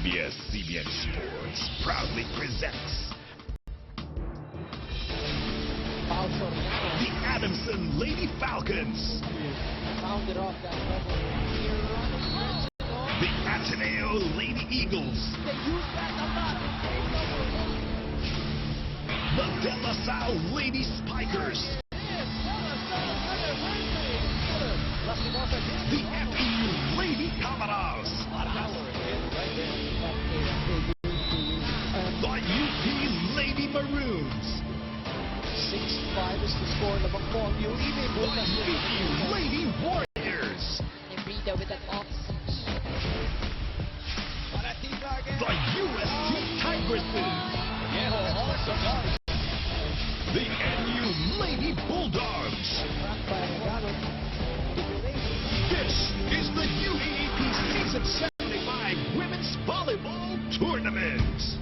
ABS-CBN Sports proudly presents the Adamson Lady Falcons, Founded off that level. the Ateneo Lady Eagles, They use that a lot. the De La Salle Lady Spikers, the FEU Lady Camaras, the UP Lady Maroons, 6-5 is the score ng Bangkongyo. the UPU Lady Warriors, Embrida with that off. the UST Tigresses, the NU Lady Bulldogs. This is the UEAP Season 75 Women's Volleyball Tournament.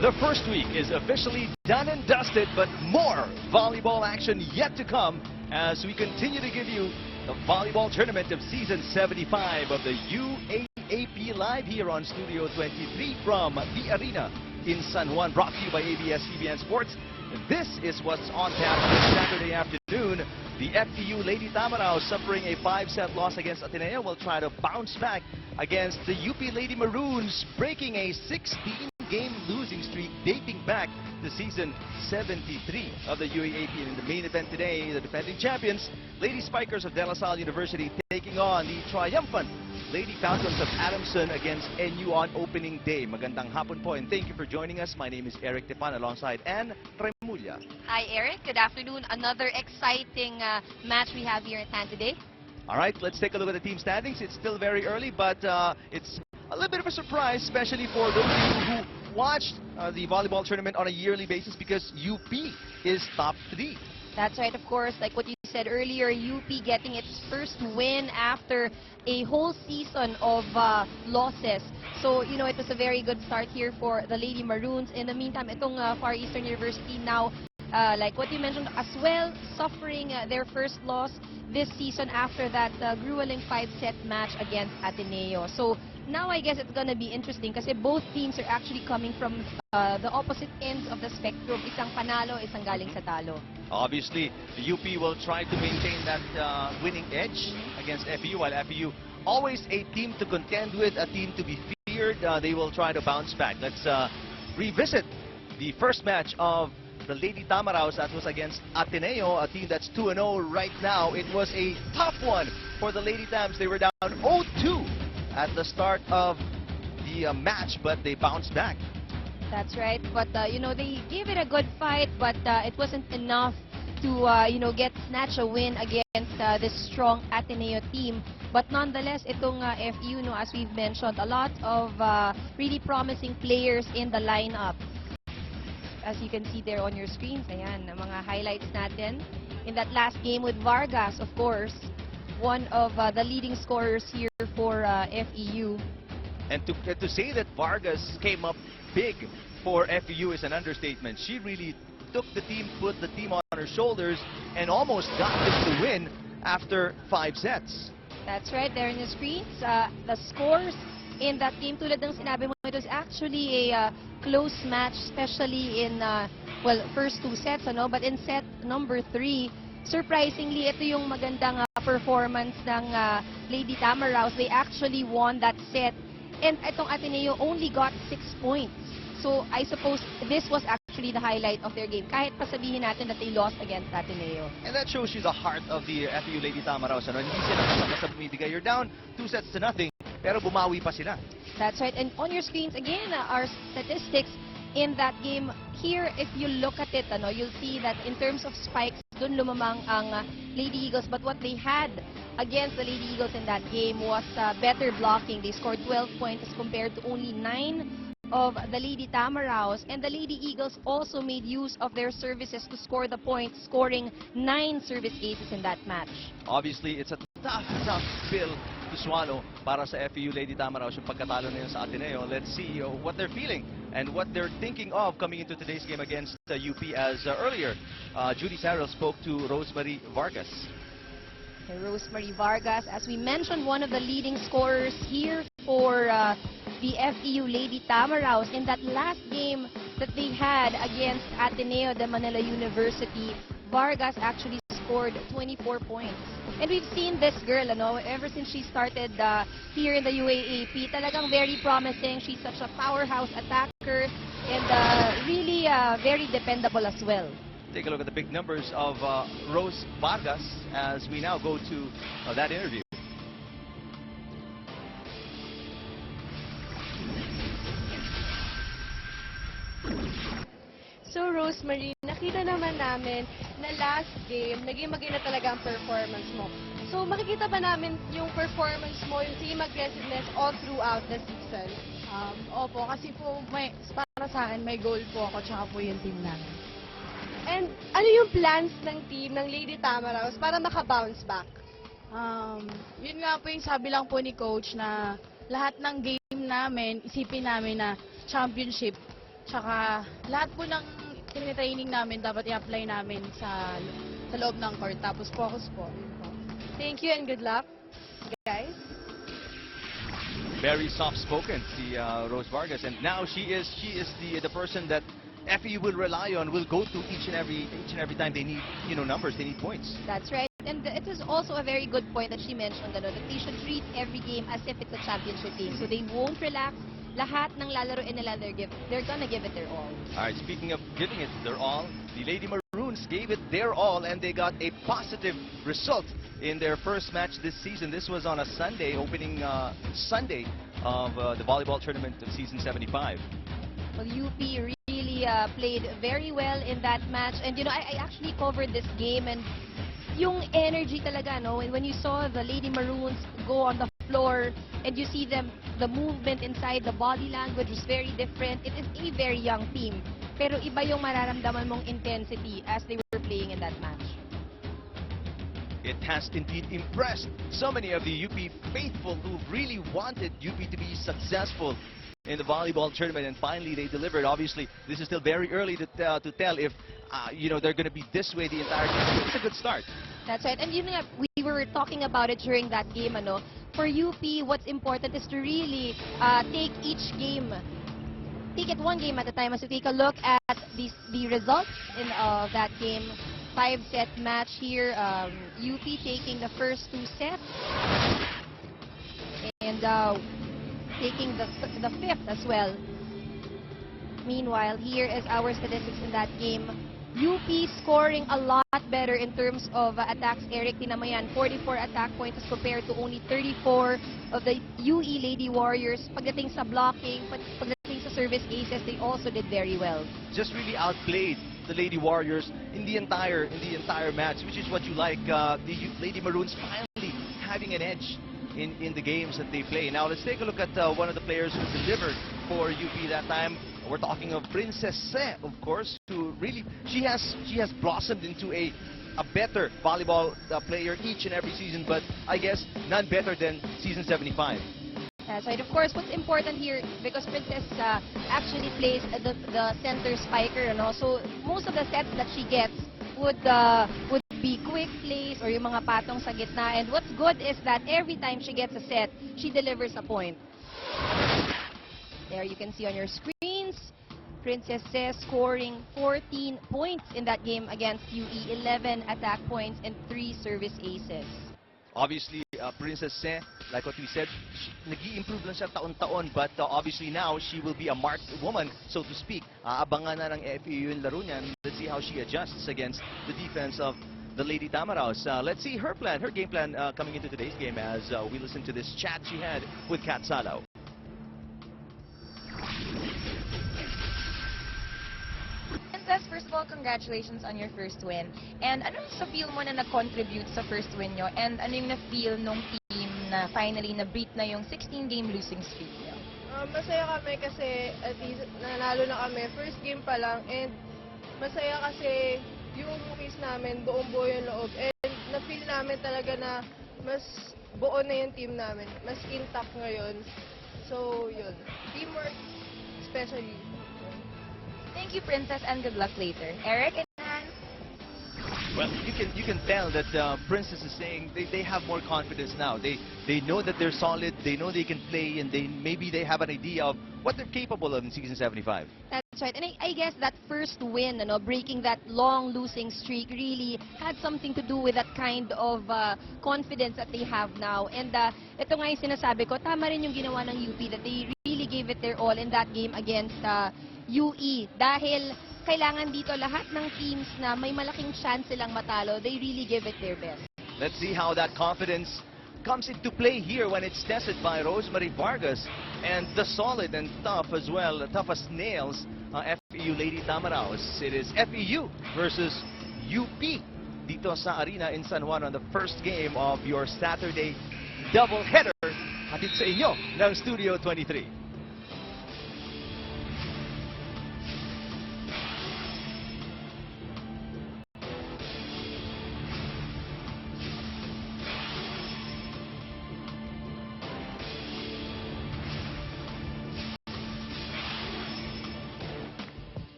The first week is officially done and dusted, but more volleyball action yet to come as we continue to give you the volleyball tournament of Season 75 of the UAAP live here on Studio 23 from the arena in San Juan, brought to you by ABS-CBN Sports. This is what's on tap this Saturday afternoon. The FEU Lady Tamaraw, suffering a 5-set loss against Ateneo, will try to bounce back against the UP Lady Maroons, breaking a 16-game losing streak dating back to season 73 of the UAAP. And in the main event today, the defending champions, Lady Spikers of De La Salle University, taking on the triumphant Lady Falcons of Adamson against NU on opening day. Magandang hapon po, and thank you for joining us. My name is Eric Tepan alongside Anne Remulla. Hi, Eric. Good afternoon. Another exciting match we have here at hand today. All right, let's take a look at the team standings. It's still very early, but it's a little bit of a surprise, especially for those of you who watched the volleyball tournament on a yearly basis, because UP is top 3. That's right, of course. Like what you said earlier, UP getting its first win after a whole season of losses. So, you know, it was a very good start here for the Lady Maroons. In the meantime, itong Far Eastern University now, like what you mentioned as well, suffering their first loss this season after that grueling 5-set match against Ateneo. So now I guess it's gonna be interesting kasi both teams are actually coming from the opposite ends of the spectrum. Isang panalo, isang galing sa talo. Obviously, the UP will try to maintain that winning edge against FEU, while FEU, always a team to contend with, a team to be feared. They will try to bounce back. Let's revisit the first match of the Lady Tamaraws. That was against Ateneo, a team that's 2-0 right now. It was a tough one for the Lady Tams. They were down 0-2 at the start of the match, but they bounced back. That's right. But, you know, they gave it a good fight, but it wasn't enough to, you know, snatch a win against this strong Ateneo team. But nonetheless, itong FEU, no, as we've mentioned, a lot of really promising players in the lineup. As you can see there on your screens, ayan, mga highlights natin. In that last game with Vargas, of course, one of the leading scorers here for FEU. And to say that Vargas came up big for FEU is an understatement. She really took the team, put the team on her shoulders, and almost got them to win after 5 sets. That's right, there on your screens. The scores in that game, tulad ng sinabi mo, it was actually a close match, especially in, well, first 2 sets, ano? But in set number 3, surprisingly, ito yung magandang performance ng Lady Tamaraws. They actually won that set. And itong Ateneo only got 6 points. So I suppose this was actually the highlight of their game. Kahit pa sabihin natin that they lost against Ateneo. And that shows you the heart of the FEU Lady Tamaraws. Ano? Hindi sila basta bumibigay. You're down 2 sets to nothing, pero bumawi pa sila. That's right. And on your screens, again, our statistics in that game. Here, if you look at it, ano, you'll see that in terms of spikes, dun lumamang ang Lady Eagles. But what they had against the Lady Eagles in that game was better blocking. They scored 12 points as compared to only 9 of the Lady Tamaraws. And the Lady Eagles also made use of their services to score the points, scoring 9 service aces in that match. Obviously, it's a tough pill to swallow para sa FEU Lady Tamaraws yung pagkatalo nila sa Ateneo. Let's see what they're feeling and what they're thinking of coming into today's game against UP. As earlier, Judy Sarrell spoke to Rosemary Vargas. Rosemary Vargas, as we mentioned, one of the leading scorers here for the FEU Lady Tamaraos in that last game that they had against Ateneo de Manila University. Vargas actually scored 24 points. And we've seen this girl, ever since she started here in the UAAP, talagang very promising. She's such a powerhouse attacker and really very dependable as well. Take a look at the big numbers of Rose Vargas as we now go to that interview. So Rosemary, nakita naman namin na last game, naging maganda talaga ang performance mo. So makikita ba namin yung performance mo, yung same aggressiveness all throughout the season? Opo, kasi po para sa akin may goal po ako tsaka po yung team namin. And ano yung plans ng team ng Lady Tamaraos para maka-bounce back? Yun nga po yung sabi lang po ni coach na lahat ng game namin, isipin namin na championship. Tsaka lahat po ng training namin dapat i-apply namin sa loob ng court. Tapos focus po. Yun po. Thank you and good luck, guys. Very soft-spoken, si Rose Vargas, and now she is the person that FEU will rely on, will go to each and every time they need numbers, they need points. That's right. And it is also a very good point that she mentioned, that they should treat every game as if it's a championship game. So they won't relax. Lahat ng lalaroin nila, they're gonna give it their all. All right, speaking of giving it their all, the Lady Maroons gave it their all and they got a positive result in their first match this season. This was on a Sunday, opening Sunday of the volleyball tournament of season 75. Well, UP really played very well in that match. And I actually covered this game, and yung energy talaga, when you saw the Lady Maroons go on the floor and you see them, the movement inside, the body language was very different. It is a very young team, pero iba yung mararamdaman mong intensity as they were playing in that match. It has indeed impressed so many of the UP faithful who really wanted UP to be successful in the volleyball tournament, and finally they delivered. Obviously, this is still very early to tell if they're going to be this way the entire game. It's a good start. That's right. And we were talking about it during that game. For UP, what's important is to really take each game, take it one game at a time. As we take a look at the results in that game, 5-set match here. UP taking the first 2 sets and taking the 5th as well. Meanwhile, here is our statistics in that game. UP scoring a lot better in terms of attacks. Eric Tinamayan, 44 attack points as compared to only 34 of the UE Lady Warriors. Pagdating sa blocking, pagdating sa service aces, they also did very well. Just really outplayed the Lady Warriors in the entire match, which is what you like. The Lady Maroons finally having an edge in the games that they play. Now let's take a look at one of the players who delivered for UP that time. We're talking of Princess Se, of course, who really she has blossomed into a better volleyball player each and every season, but I guess none better than season 75. That's right. Of course, what's important here, because Princess actually plays the center spiker, so most of the sets that she gets would be quick plays or yung mga patong sa gitna. And what's good is that every time she gets a set, she delivers a point. There you can see on your screens, Princess Se scoring 14 points in that game against UE, 11 attack points and 3 service aces. Obviously, Princess Se, like what we said, nag-i-improve lang siya taon-taon, but obviously now she will be a marked woman, so to speak. Aabangan na ng FEU yung laro niyan. Let's see how she adjusts against the defense of the Lady Tamaraos. Let's see her game plan coming into today's game as we listen to this chat she had with Kat Salaw. Princess, first of all, congratulations on your first win. And ano sa feel mo na nag-contribute sa first win nyo? And ano yung na-feel nung team na finally na-beat na yung 16-game losing streak nyo? Masaya kami kasi at least nanalo na kami. First game pa lang, and masaya kasi yung movies namin, buong buo yung loob. And na-feel namin talaga na mas buo na yung team namin. Mas intact ngayon. So, yun. Teamwork, especially. Thank you, Princess, and good luck later. Eric and Hans? Well, you can tell that Princess is saying they have more confidence now. They know that they're solid. They know they can play, and maybe they have an idea of what they're capable of in season 75. That's right. And I guess that first win, breaking that long losing streak really had something to do with that kind of confidence that they have now. And ito nga yung sinasabi ko, tama rin yung ginawa ng UP that they really gave it their all in that game against UE. Dahil kailangan dito lahat ng teams na may malaking chance silang matalo, they really give it their best. Let's see how that confidence comes into play here when it's tested by Rosemary Vargas and the solid and tough as well, tough as nails, FEU Lady Tamaraos. It is FEU versus UP dito sa arena in San Juan on the first game of your Saturday doubleheader. Hatid sa inyo ng Studio 23.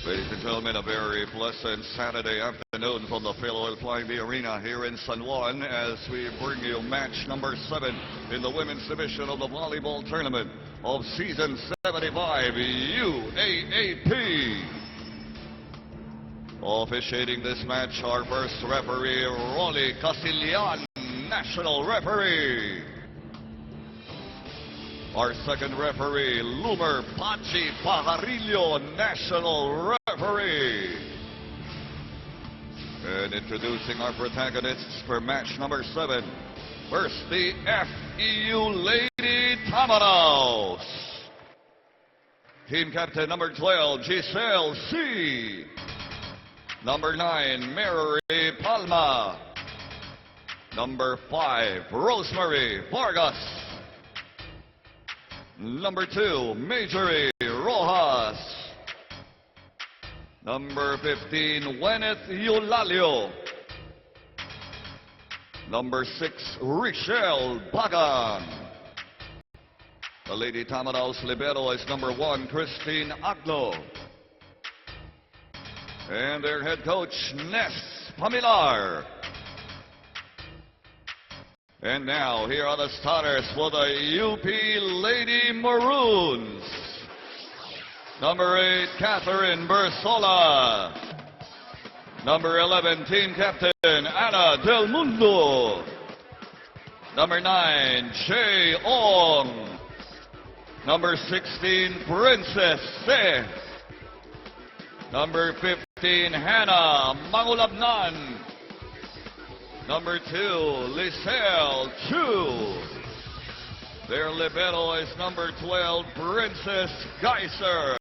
Ladies and gentlemen, a very pleasant Saturday afternoon from the Phil Oil Flying V Arena here in San Juan as we bring you match number 7 in the women's division of the volleyball tournament of season 75 UAAP. Officiating this match, our first referee, Rolly Casillan, national referee. Our second referee, Lumer Pachi Pajarillo, national referee. And introducing our protagonists for match number 7. First, the FEU Lady Tamaraos. Team captain number 12, Giselle C. Number 9, Mary Palma. Number 5, Rosemary Vargas. Number 2, Majorie Rojas. Number 15, Wenneth Eulalio. Number 6, Richelle Bagan. The Lady Tamaraos libero is number 1, Christine Aglo. And their head coach, Ness Pamilar. And now, here are the starters for the UP Lady Maroons. Number 8, Catherine Bersola. Number 11, team captain, Ana Del Mundo. Number 9, Che Ong. Number 16, Princess Se. Number 15, Hannah Mangulabnan. Number 2, Liselle Chu. Their libero is number 12, Princess Geiser.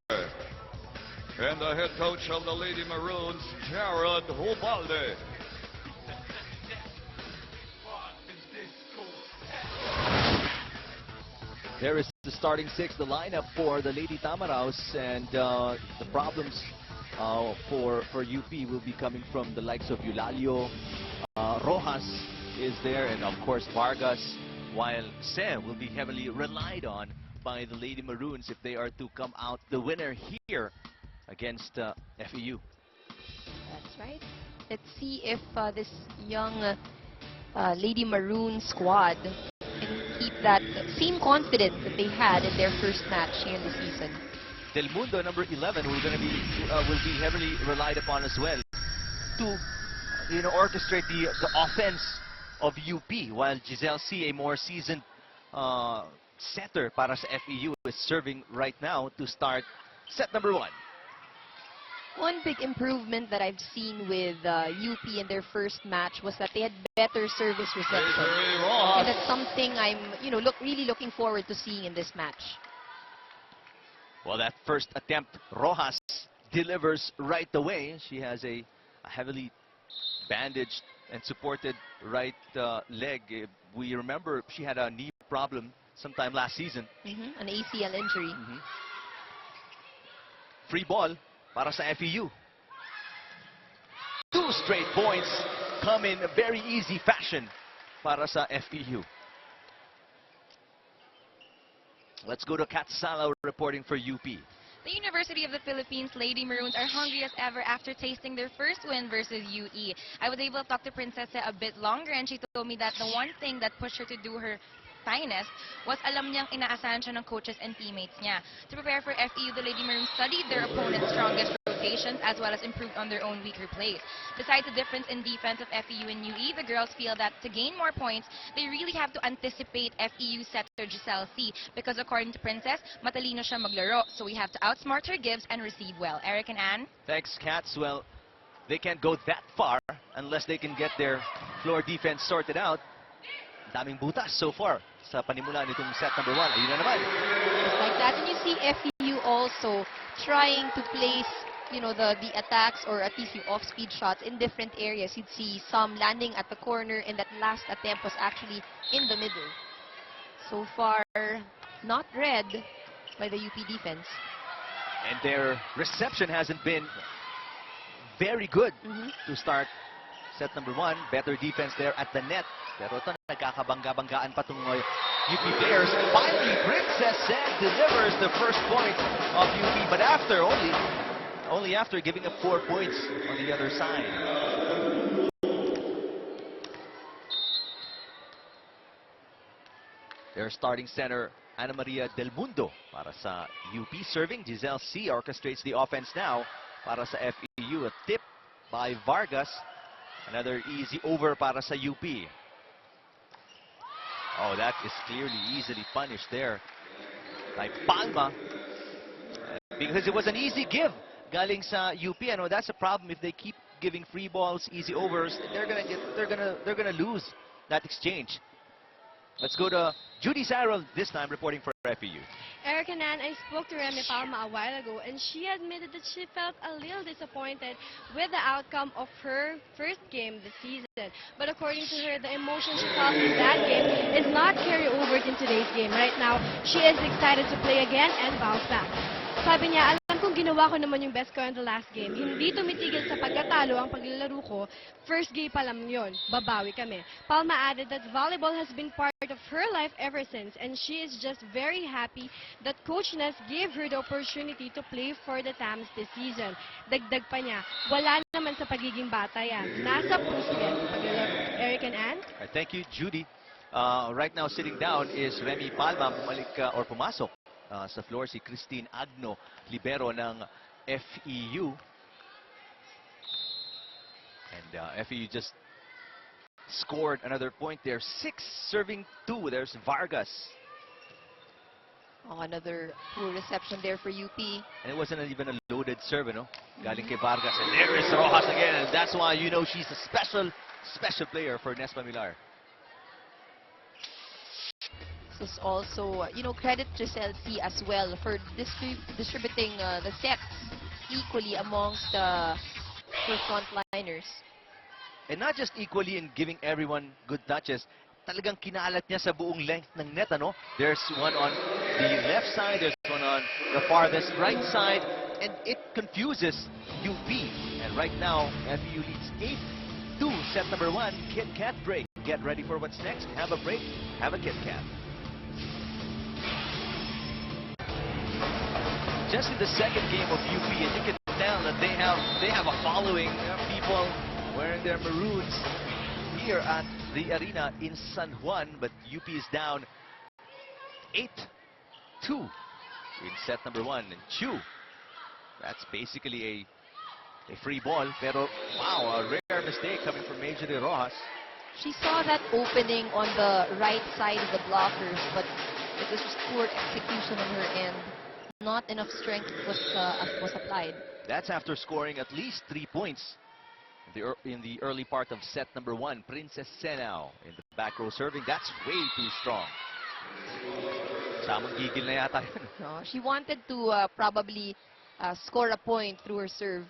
And the head coach of the Lady Maroons, Jared Hubalde. There is the starting 6, the lineup for the Lady Tamaraos, and the problems for UP will be coming from the likes of Eulalio. Rojas is there, and of course Vargas, while Se will be heavily relied on by the Lady Maroons if they are to come out the winner here against FEU. That's right. Let's see if this young Lady Maroon squad can keep that same confidence that they had in their first match here in the season. Del Mundo, number 11, will be heavily relied upon as well to orchestrate the offense of UP, while Giselle C, a more seasoned setter para sa FEU, is serving right now to start set number 1. One big improvement that I've seen with UP in their first match was that they had better service reception. And that's something I'm, really looking forward to seeing in this match. Well, that first attempt, Rojas delivers right away. She has a heavily bandaged and supported right leg. We remember she had a knee problem sometime last season. An ACL injury. Free ball para sa FEU. 2 straight points come in a very easy fashion para sa FEU. Let's go to Kat Sala reporting for UP. The University of the Philippines Lady Maroons are hungry as ever after tasting their first win versus UE. I was able to talk to Princesa a bit longer, and she told me that the one thing that pushed her to do her finest was alam niyang inaasahan siya ng coaches and teammates niya. To prepare for FEU, the Lady Maroons studied their opponent's strongest rotations as well as improved on their own weaker plays. Besides the difference in defense of FEU and UE, the girls feel that to gain more points, they really have to anticipate FEU setter Giselle C. Because according to Princess, matalino siya maglaro, so we have to outsmart her gives and receive well. Eric and Ann? Thanks, Cats. Well, they can't go that far unless they can get their floor defense sorted out. Daming butas so far sa panimula nitong set number 1. Ayun na naman. Just like that. And you see FEU also trying to place, the attacks or at least the off-speed shots in different areas. You'd see some landing at the corner, and that last attempt was actually in the middle. So far, not read by the UP defense. And their reception hasn't been very good to start set number 1. Better defense there at the net. Pero ito, nagkakabangga-banggaan pa itong UP players. Finally, Princess Sen delivers the first point of UP. But after, only after giving up 4 points on the other side. Their starting center, Ana Maria Del Mundo, para sa UP serving. Giselle C. orchestrates the offense now para sa FEU. A tip by Vargas. Another easy over para sa UP. Oh, that is clearly easily punished there by Palma. Because it was an easy give galing sa UP. That's a problem if they keep giving free balls, easy overs. They're gonna lose that exchange. Let's go to Judy Cyril this time reporting for FEU. Eric and Ann, I spoke to Remy Palma a while ago, and she admitted that she felt a little disappointed with the outcome of her first game this season. But according to her, the emotion she felt in that game is not carry over in today's game. Right now, she is excited to play again and bounce back. Sabi niya, alam kong ginawa ko naman yung best ko in the last game. Hindi tumitigil sa pagkatalo ang paglalaro ko. First game pa lang yun. Babawi kami. Palma added that volleyball has been part of her life ever since, and she is just very happy that Coach Ness gave her the opportunity to play for the Tams this season. Dagdag pa niya, wala naman sa pagiging bata yan. Nasa puso yan sa paglalaro. Eric and Ann? Thank you, Judy. Right now, sitting down is Remy Palma. Pumasok sa floor si Christine Agno, libero ng FEU. And FEU just scored another point there. 6 serving 2. There's Vargas. Oh, another poor reception there for UP. And it wasn't even a loaded serve, Galing kay Vargas. And there is Rojas again. And that's why she's a special player for Nespa Millar. This is also, credit Giselle C as well for distributing the sets equally amongst her frontliners. And not just equally in giving everyone good touches, talagang kinalat niya sa buong length ng net, There's one on the left side, there's one on the farthest right side, and it confuses UP. And right now, FEU leads 8-2, set number 1, Kit Kat break. Get ready for what's next. Have a break, have a Kit Kat. Just in the second game of UP, and you can tell that they have a following. People wearing their maroons here at the arena in San Juan, but UP is down 8-2 in set number 1. And Chu, that's basically a free ball, pero wow, a rare mistake coming from Major de Rojas. She saw that opening on the right side of the blockers, but it was just poor execution on her end. Not enough strength was applied. That's after scoring at least 3 points in the early part of set number 1. Princess Senao in the back row serving. That's way too strong. Samang gigil na yata yun. No, she wanted to probably score a point through her serve.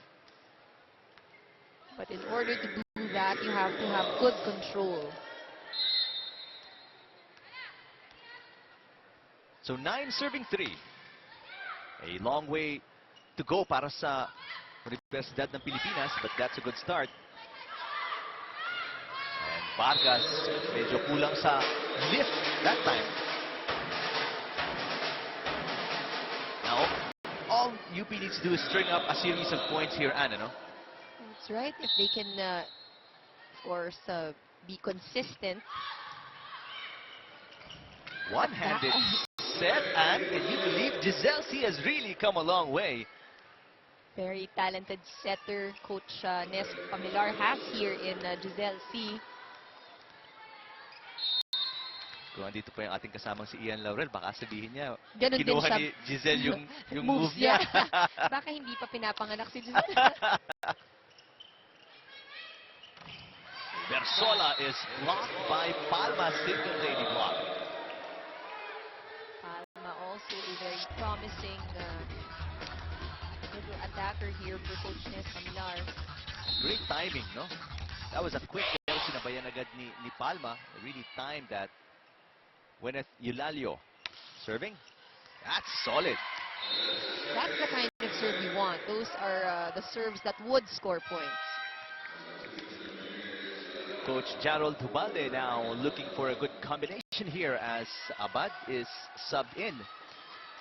But in order to do that, you have to have good control. So 9 serving 3. A long way to go para sa Universidad ng Pilipinas, but that's a good start. And Vargas, medyo kulang sa lift that time. Now, all UP needs to do is string up a series of points here, Anna, no? That's right. If they can, of course, be consistent. One-handed set, and can you believe Giselle C has really come a long way. Very talented setter Coach Nes Pamilar has here in Giselle C. Kung andito pa yung ating kasamang si Ian Laurel, baka sabihin niya, Ganun din kinuha siya. ni Giselle yung Moves move niya. Baka hindi pa pinapanganak si Giselle. Versola is blocked by Palma, single lady block. Palma also a very promising little attacker here for Coach Nes Pamilar. Great timing, no? That was a quick pero sinabayan agad ni Palma. Really timed that. Gwyneth Eulalio serving. That's solid. That's the kind of serve you want. Those are the serves that would score points. Coach Gerald Tubalde now looking for a good combination here as Abad is subbed in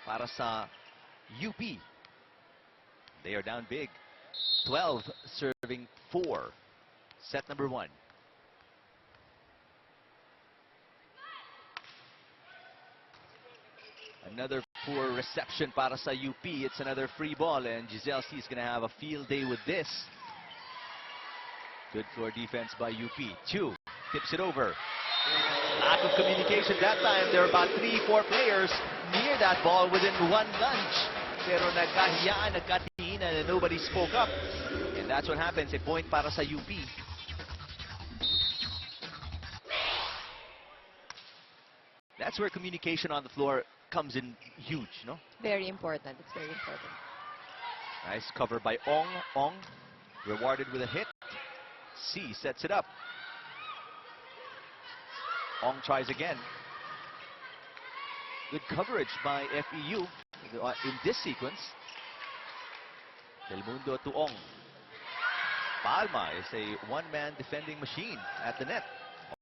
para sa UP. They are down big. 12 serving 4. Set number 1. Another poor reception para sa UP. It's another free ball, and Giselle C is going to have a field day with this. Good floor defense by UP. Chu tips it over. Lack of communication that time. There are about 3-4 players near that ball within one lunge. Pero nagkahiyaan, nagkatihinan, and nobody spoke up. And that's what happens. A point para sa UP. That's where communication on the floor comes in huge, no? Very important. It's very important. Nice cover by Ong. Ong rewarded with a hit. C sets it up. Ong tries again. Good coverage by FEU in this sequence. Del Mundo to Ong. Palma is a one-man defending machine at the net.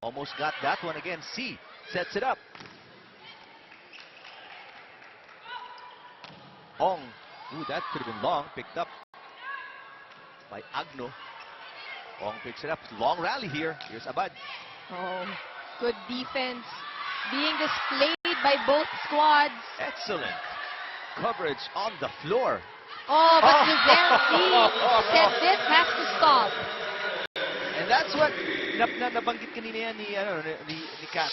Almost got that one again. C sets it up. Ong. Ooh, that could have been long. Picked up by Agno. Ong picks it up. Long rally here. Here's Abad. Oh, good defense being displayed by both squads. Excellent coverage on the floor. Oh, but Giselle C said this has to stop. And that's what nabanggit kanina yan ni Kat.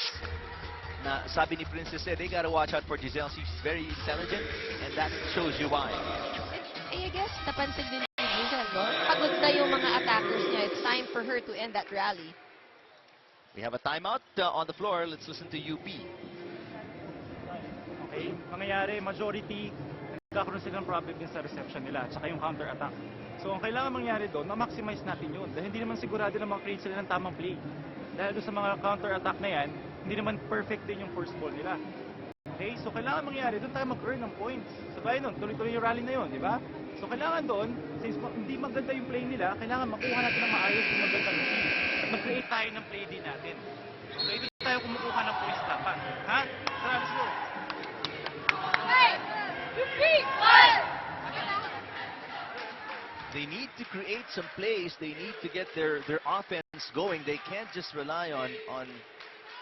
Na sabi ni Princess, they gotta watch out for Giselle C. She's very intelligent, and that shows you why. I guess napansin din ni Giselle, no? Pagod na yung mga attackers niya. It's time for her to end that rally. We have a timeout on the floor. Let's listen to UP. Okay, mangyayari, majority, nagkakaroon silang problem din sa reception nila, tsaka yung counter-attack. So, ang kailangan mangyari doon, ma-maximize natin yun. Dahil hindi naman sigurado na mag-create sila ng tamang play. Dahil doon sa mga counter-attack na yan, hindi naman perfect din yung first ball nila. Okay, so kailangan mangyari, doon tayo mag-earn ng points. So, kaya nun, tuloy-tuloy yung rally na yun, di ba? So, kailangan doon, since hindi maganda yung play nila, kailangan makuha natin ng maayos yung magandang routine. At mag-create tayo ng play din natin. Okay, doon tayo kumukuha ng points dapat. Ha? Tara, let's go! They need to create some plays. They need to get their offense going. They can't just rely on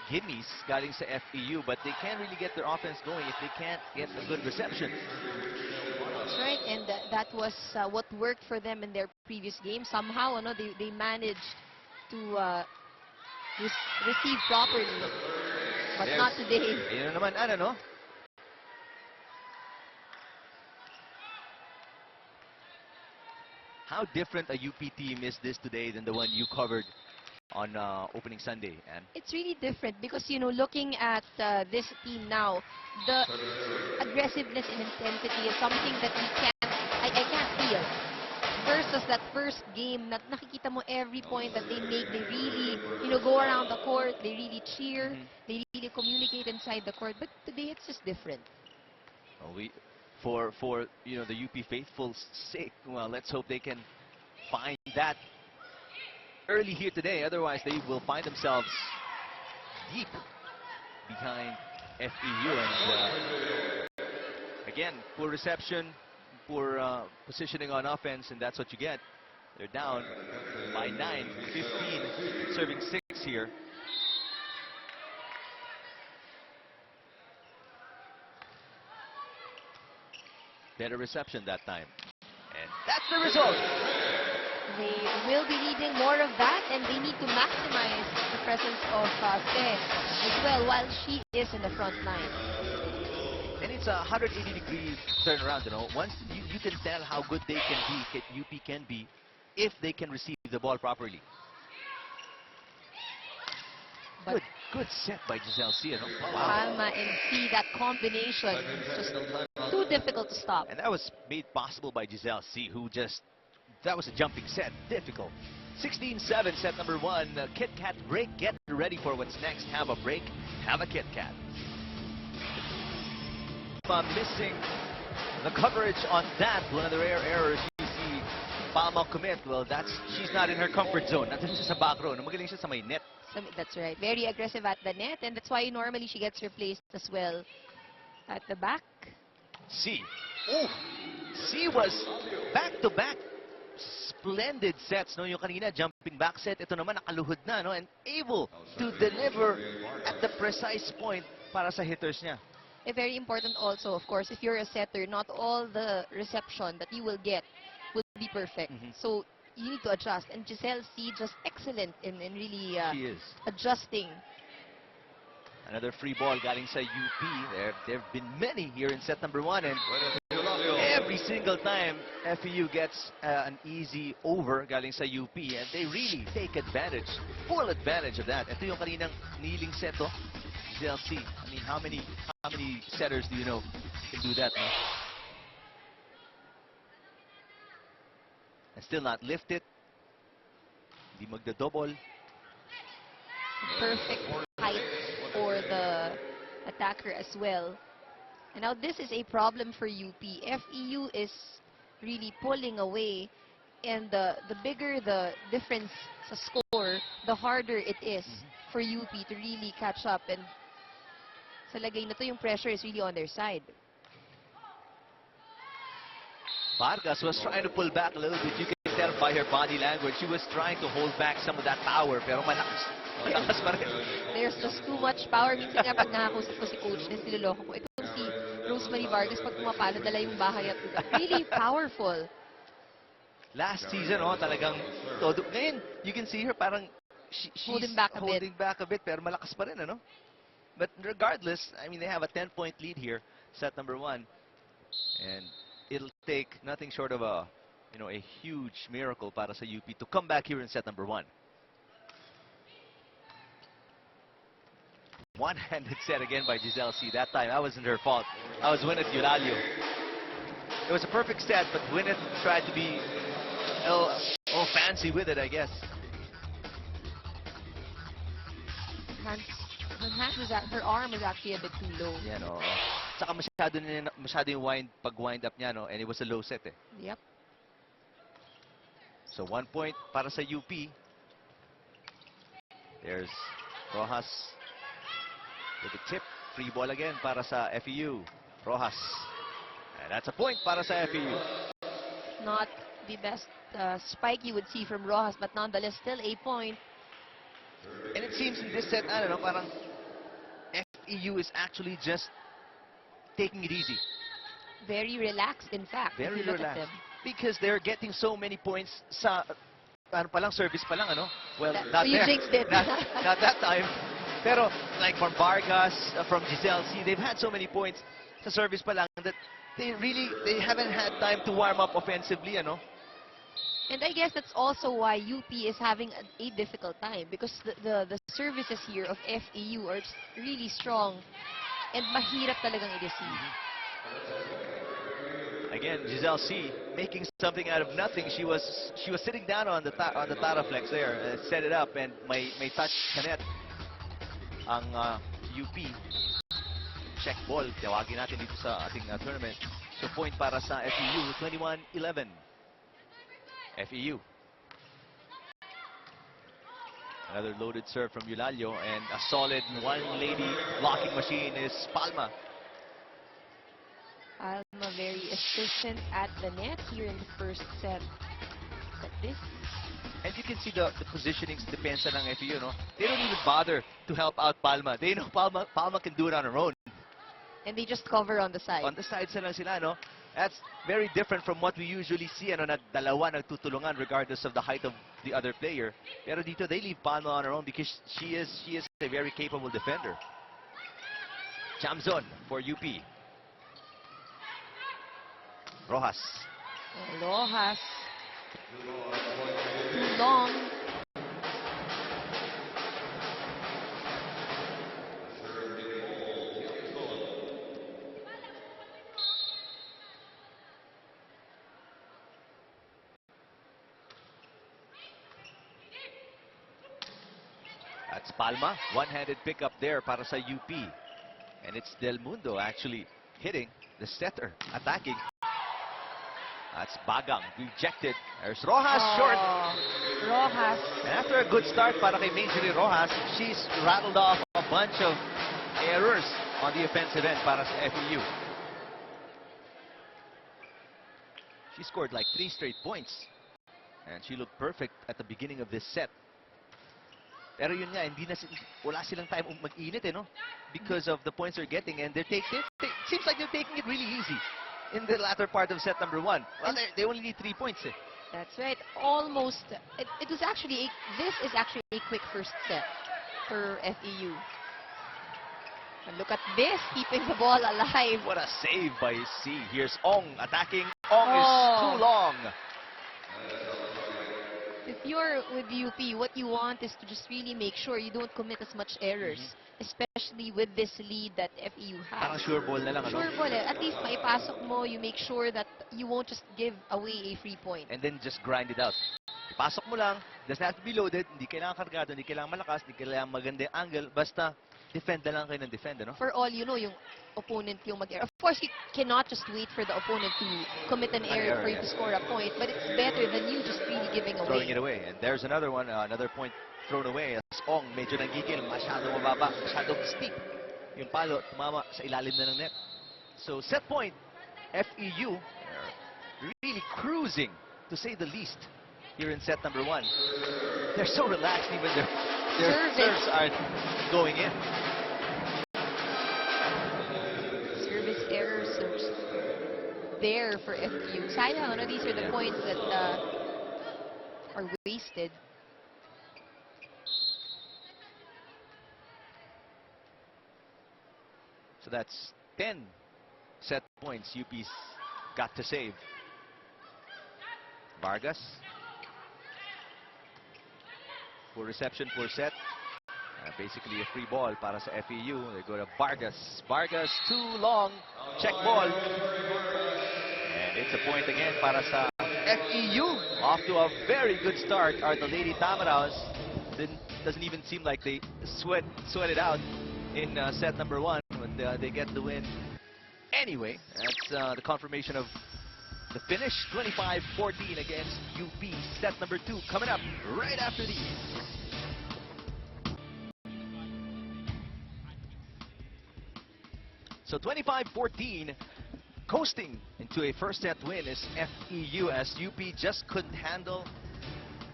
gimmies galing sa FEU, but they can't really get their offense going if they can't get a good reception. That's right, and that was what worked for them in their previous game. Somehow, they managed to receive properly, but not today. Ayun naman, no? How different a UP team is this today than the one you covered on opening Sunday, Anne? It's really different because, you know, looking at this team now, the aggressiveness and intensity is something that I can't feel. Versus that first game, nakikita mo every point that they make, they really, you know, go around the court, they really cheer, they really communicate inside the court. But today it's just different. Well, for you know, the UP faithful's sake, well, let's hope they can find that early here today. Otherwise, they will find themselves deep behind FEU. And again, poor reception, poor positioning on offense, and that's what you get. They're down by 9, 15, serving 6 here. Better reception that time. And that's the result. They will be needing more of that, and they need to maximize the presence of Fe as well while she is in the front line. And it's a 180-degree turnaround, you know. Once you can tell how good they can be, UP can be, if they can receive the ball properly. But Good set by Giselle C. You know? Palma and C, that combination, just too difficult to stop. And that was made possible by Giselle C., who just, that was a jumping set, difficult. 16-7, set number 1. Kit Kat break, get ready for what's next. Have a break, have a Kit Kat. Missing the coverage on that, one of the rare errors you see Palma commit. Well, she's not in her comfort zone. Nandun siya sa back row. Magaling siya sa may net. That's right. Very aggressive at the net, and that's why normally she gets replaced as well at the back. C. Oh, C was back-to-back splendid sets. No, yung kanina, jumping back set. Ito naman, nakaluhod na, no? And able to deliver at the precise point para sa hitters niya. Very important also, of course, if you're a setter, not all the reception that you will get will be perfect. So you need to adjust. And Giselle C, just excellent in really She is. adjusting. Another free ball galing sa UP. There have been many here in set number 1. And every single time FEU gets an easy over galing sa UP. And they really take advantage, full advantage of that. Ito yung kaninang kneeling set, oh. Giselle C. I mean, how many setters do you know can do that, no? And still not lifted. Hindi magda-double. Perfect height for the attacker as well. And now this is a problem for UP. FEU is really pulling away, and the bigger the difference sa score, the harder it is for UP to really catch up. And sa lagay na to, yung pressure is really on their side. Vargas was trying to pull back a little bit. You can tell by her body language. She was trying to hold back some of that power, pero malakas. Malakas pa rin. There's just too much power. Minsan nga pag nakakusap ko si coach, niloloko ko. Itong si Rosemary Vargas, pag pumapalo, dala yung bahay at really powerful. Last season, oh, talagang todo. Ngayon, you can see her parang she's Holding back a bit. holding back a bit, pero malakas pa rin, ano? But regardless, I mean, they have a 10-point lead here, set number 1. And it'll take nothing short of a huge miracle para sa UP to come back here in set number 1. One-handed set again by Giselle C. That time, that wasn't her fault. That was Winnet Eulalia. It was a perfect set, but Winnet tried to be all fancy with it, I guess. Her arm was actually a bit too low. Yeah, no. Saka masyado yung pag-wind up niya, no? And it was a low set, eh. Yep. So 1 point para sa UP. There's Rojas with the tip. Free ball again para sa FEU. Rojas. And that's a point para sa FEU. Not the best spike you would see from Rojas, but nonetheless still a point. And it seems in this set, I don't know, parang FEU is actually just taking it easy. Very relaxed, in fact. Very if you look at relaxed. them. Because they're getting so many points sa, service pa lang, ano? Well, So you jinxed it. Not that time. Pero, like from Vargas, from Giselle C, they've had so many points sa service pa lang that they haven't had time to warm up offensively, ano? And I guess that's also why UP is having a difficult time because the services here of FEU are just really strong and mahirap talagang i-receive. Again, Giselle C making something out of nothing. She was sitting down on the Taraflex there, set it up, and may touch sa net ang UP. Check ball, tawagin natin dito sa ating tournament. So point para sa FEU, 21-11. FEU. Another loaded serve from Eulalio, and a solid one-lady blocking machine is Palma. Palma very efficient at the net here in the first set. But this... And you can see the positionings, depensa ng FEU, no? They don't even bother to help out Palma. They know Palma can do it on her own. And they just cover on the side. On the sides na lang sila, no? That's very different from what we usually see, ano, na dalawa nagtutulungan regardless of the height of the other player. Pero dito, they leave Palma on her own because she is a very capable defender. Chamzon for UP. Rojas. Rojas. Too long. That's Palma. One-handed pickup there para sa UP. And it's Del Mundo actually hitting the setter, attacking. That's Bagang, rejected. There's Rojas, short. Rojas. And after a good start para kay Major Rojas, she's rattled off a bunch of errors on the offensive end para sa FEU. She scored like 3 straight points. And she looked perfect at the beginning of this set. Pero yun nga, wala silang time mag-init, no? Because of the points they're getting, and seems like they're taking it really easy in the latter part of set number 1. Well, they only need 3 points. That's right. Almost. It was actually this is actually a quick first set for FEU. And look at this, keeping the ball alive. What a save by C. Here's Ong attacking. Ong is too long. If you're with UP, what you want is to just really make sure you don't commit as much errors, especially with this lead that FEU has. Parang sure ball na lang, ano? Sure ball. At least maipasok mo, you make sure that you won't just give away a free point. And then just grind it out. Ipasok mo lang, doesn't have to be loaded, hindi kailangan kargado, hindi kailangan malakas, hindi kailangan maganda yung angle, basta defend na lang kayo ng defend, no? For all you know, yung opponent yung mag-error. Of course, you cannot just wait for the opponent to commit an error for you to score a point, but it's better than you just really giving away. Throwing it away. And there's another one, another point thrown away. As Ong, medyo nanggigil, masyadong mababa, masyadong steep. Yung palo, tumama sa ilalim na ng net. So, set point, FEU, really cruising, to say the least, here in set number 1. They're so relaxed, even their serves aren't going in. Service errors are just there for FEU. Sayang, these are the points that are wasted. So that's 10 set points UP's got to save. Vargas. Full reception, full set. Basically a free ball para sa FEU. They go to Vargas. Vargas, too long. Check ball. And it's a point again para sa FEU. Off to a very good start are the Lady Tamaraws. Doesn't even seem like they sweat it out in set number 1. But they get the win anyway. That's the confirmation of the finish. 25-14 against UP. Set number 2 coming up right after these. So 25-14, coasting into a first set win is FEU as UP just couldn't handle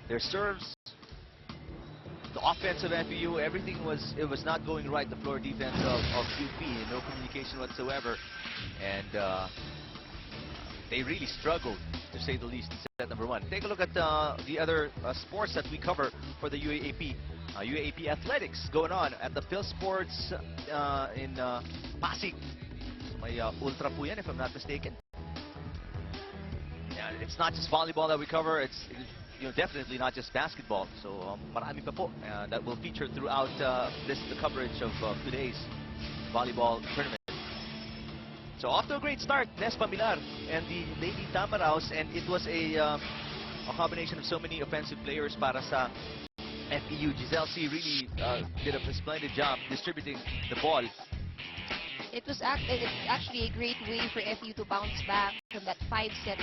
their serves. The offense of FEU, it was not going right. The floor defense of UP, no communication whatsoever, and they really struggled, to say the least, in set number 1. Take a look at the other sports that we cover for the UAAP. UAAP Athletics going on at the Phil Sports in Pasig. May ultra po yan, if I'm not mistaken. Yeah, it's not just volleyball that we cover. It's definitely not just basketball. So marami pa po that will feature throughout the coverage of today's volleyball tournament. So off to a great start, Nes Pamilar and the Lady Tamaraos, and it was a combination of so many offensive players para sa FEU. Giselle C really did a splendid job distributing the ball. It's actually a great way for FEU to bounce back from that 5-set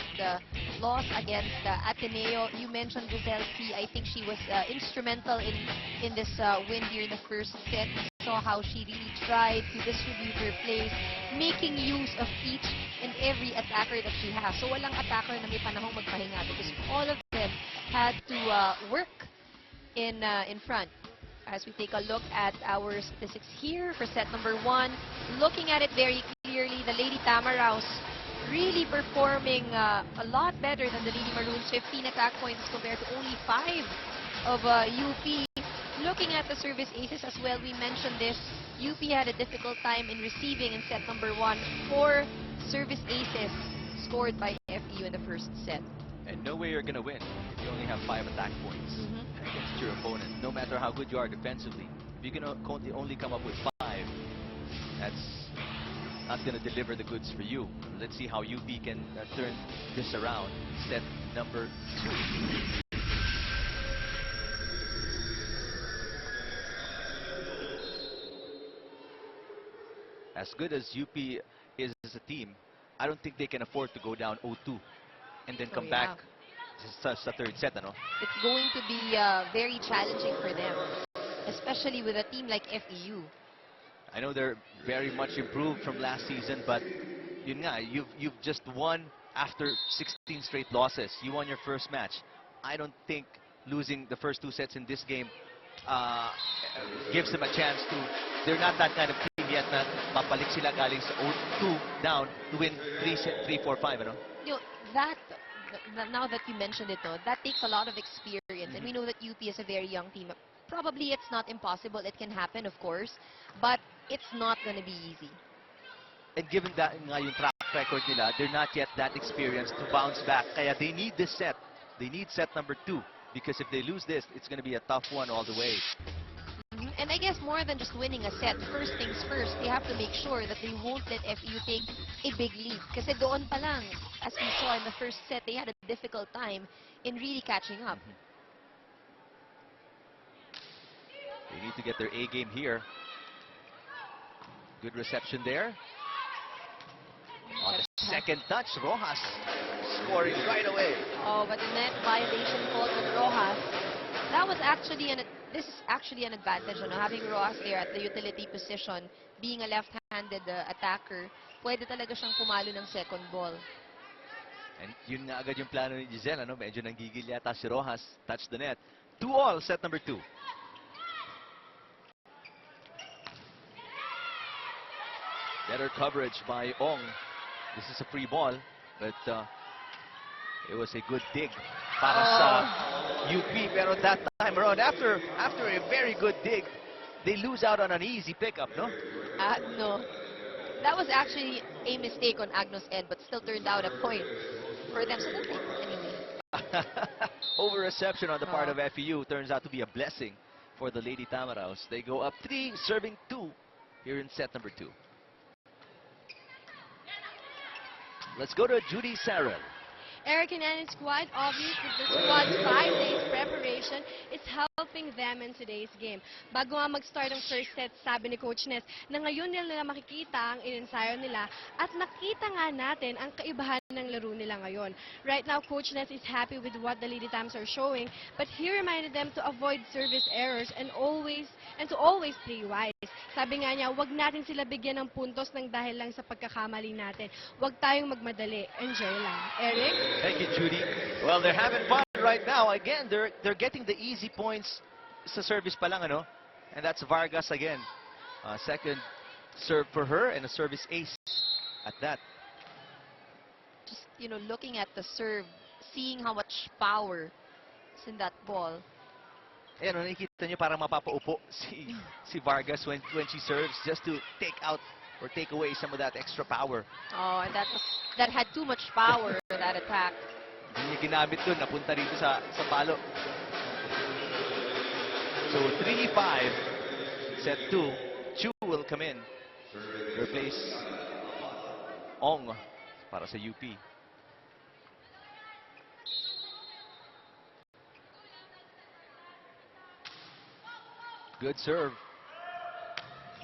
loss against Ateneo. You mentioned Giselle C. I think she was instrumental in this win here in the first set. You saw how she really tried to distribute her plays, making use of each and every attacker that she has. So walang attacker na may panahong magpahinga because all of them had to work in front. As we take a look at our statistics here for set number 1, looking at it very clearly, the Lady Tamaraos really performing a lot better than the Lady Maroons. 15 attack points compared to only 5 of UP. Looking at the service aces as well, we mentioned this. UP had a difficult time in receiving in set number 1. 4 service aces scored by FEU in the first set. And no way you're going to win if you only have 5 attack points against your opponent, no matter how good you are defensively. If you can only come up with 5, that's not going to deliver the goods for you. Let's see how UP can turn this around. Set number 2. As good as UP is as a team, I don't think they can afford to go down 0-2 and then come back sa third set, ano? It's going to be very challenging for them, especially with a team like FEU. I know they're very much improved from last season, but yun nga, you've just won after 16 straight losses. You won your first match. I don't think losing the first 2 sets in this game gives them a chance to. They're not that kind of team yet na papalik sila galing sa 0-2 down to win 3-4-5, ano? You know, now that you mentioned it, no, that takes a lot of experience, and we know that UP is a very young team. Probably it's not impossible. It can happen, of course, but it's not going to be easy. And given that nga yung track record nila, they're not yet that experienced to bounce back. Kaya they need this set. They need set number 2, because if they lose this, it's going to be a tough one all the way. And I guess more than just winning a set, first things first, they have to make sure that they won't let FEU take a big lead. Kasi doon pa lang, as we saw in the first set, they had a difficult time in really catching up. They need to get their A game here. Good reception there. On the second touch, Rojas scoring right away. Oh, but the net violation called on Rojas. That was actually this is actually an advantage, you know, having Rojas there at the utility position, being a left-handed attacker. Pwede talaga siyang pumalo ng second ball. And yun nga agad yung plano ni Giselle, ano? Medyo nanggigil yata si Rojas. Touch the net. 2-all, set number 2. Better coverage by Ong. This is a free ball, but it was a good dig para sa UP. Pero that time around, after a very good dig, they lose out on an easy pickup, no? No. That was actually a mistake on Agnos' end, but still turned out a point for them. So that's it anyway. Over reception on the part of FEU turns out to be a blessing for the Lady Tamaraos. They go up 3, serving 2 here in set number 2. Let's go to Judy Sarrel. Eric and Anna's squad, obviously the squad's 5 days preparation is helping them in today's game. Bago nga mag-start ang first set, sabi ni Coach Nes na ngayon nila makikita ang in-ensayo nila at nakita nga natin ang kaibahan ng laro nila ngayon. Right now, Coach Nes is happy with what the Lady Tams are showing, but he reminded them to avoid service errors and to always play wise. Sabi nga niya, wag natin sila bigyan ng puntos ng dahil lang sa pagkakamali natin. Wag tayong magmadali. Enjoy lang. Eric? Thank you, Judy. Well, they're having fun right now. Again, they're getting the easy points sa service pa lang, ano? And that's Vargas again. Second serve for her and a service ace at that. Just, you know, looking at the serve, seeing how much power is in that ball. Ayan, nakikita niyo parang mapapaupo si Vargas when she serves, just to take out or take away some of that extra power. Oh, and that had too much power, that attack. Hindi niya ginamit dun, napunta rito sa palo. So 3-5, set 2. Chu will come in. Replace Ong para sa UP. Good serve.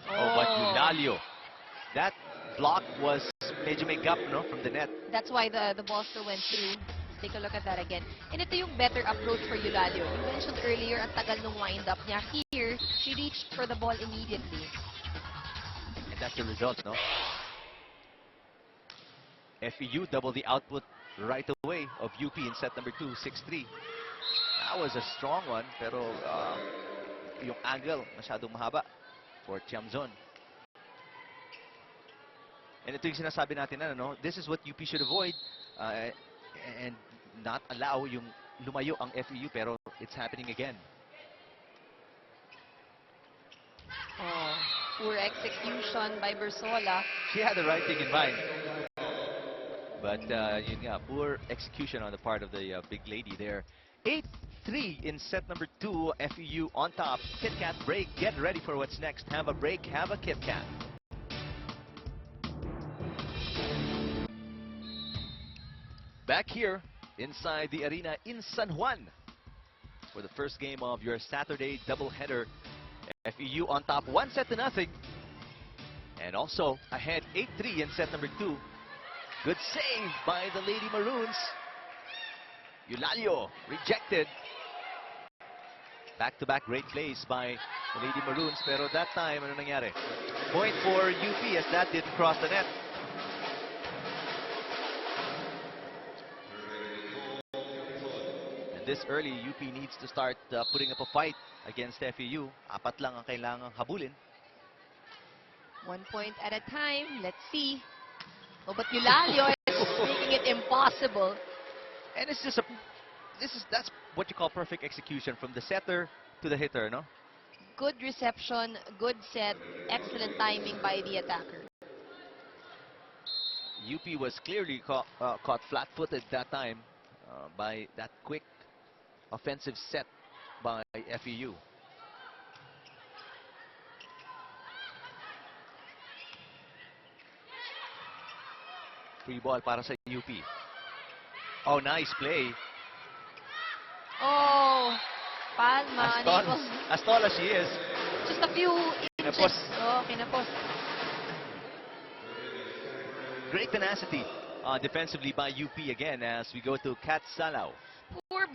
Oh, but Eulalio. That block was medyo may gap, no, from the net. That's why the ball still went through. Let's take a look at that again. And ito yung better approach for Eulalio. You mentioned earlier, ang tagal nung wind-up niya. Here, she reached for the ball immediately. And that's the result, no? FEU double the output right away of UP in set number 2, 6-3. That was a strong one, pero yung angle masyadong mahaba for Tiamzon. And ito yung sinasabi natin na, no? This is what UP should avoid and not allow yung lumayo ang FEU, pero it's happening again. Oh, poor execution by Bersola. She had the right thing in mind. But yun nga, poor execution on the part of the big lady there. 8-3 in set number 2. FEU on top. Kit Kat break. Get ready for what's next. Have a break. Have a Kit Kat. Back here inside the arena in San Juan for the first game of your Saturday doubleheader. FEU on top 1-0. And also ahead 8-3 in set number 2. Good save by the Lady Maroons. Eulalio rejected. Back-to-back great plays by the Lady Maroons. Pero that time, ano nangyari? Point for UP as that didn't cross the net. And this early, UP needs to start putting up a fight against FEU. 4 lang ang kailangang habulin. 1 point at a time. Let's see. Oh, but Eulalio is making it impossible. And it's just that's what you call perfect execution from the setter to the hitter, no? Good reception, good set, excellent timing by the attacker. UP was clearly caught flat-footed that time by that quick offensive set by FEU. Free ball para sa UP. Oh, nice play. Oh, Palma. As tall as she is. Just a few inches. Oh, kinapos. Great tenacity defensively by UP again as we go to Kat Salao. Poor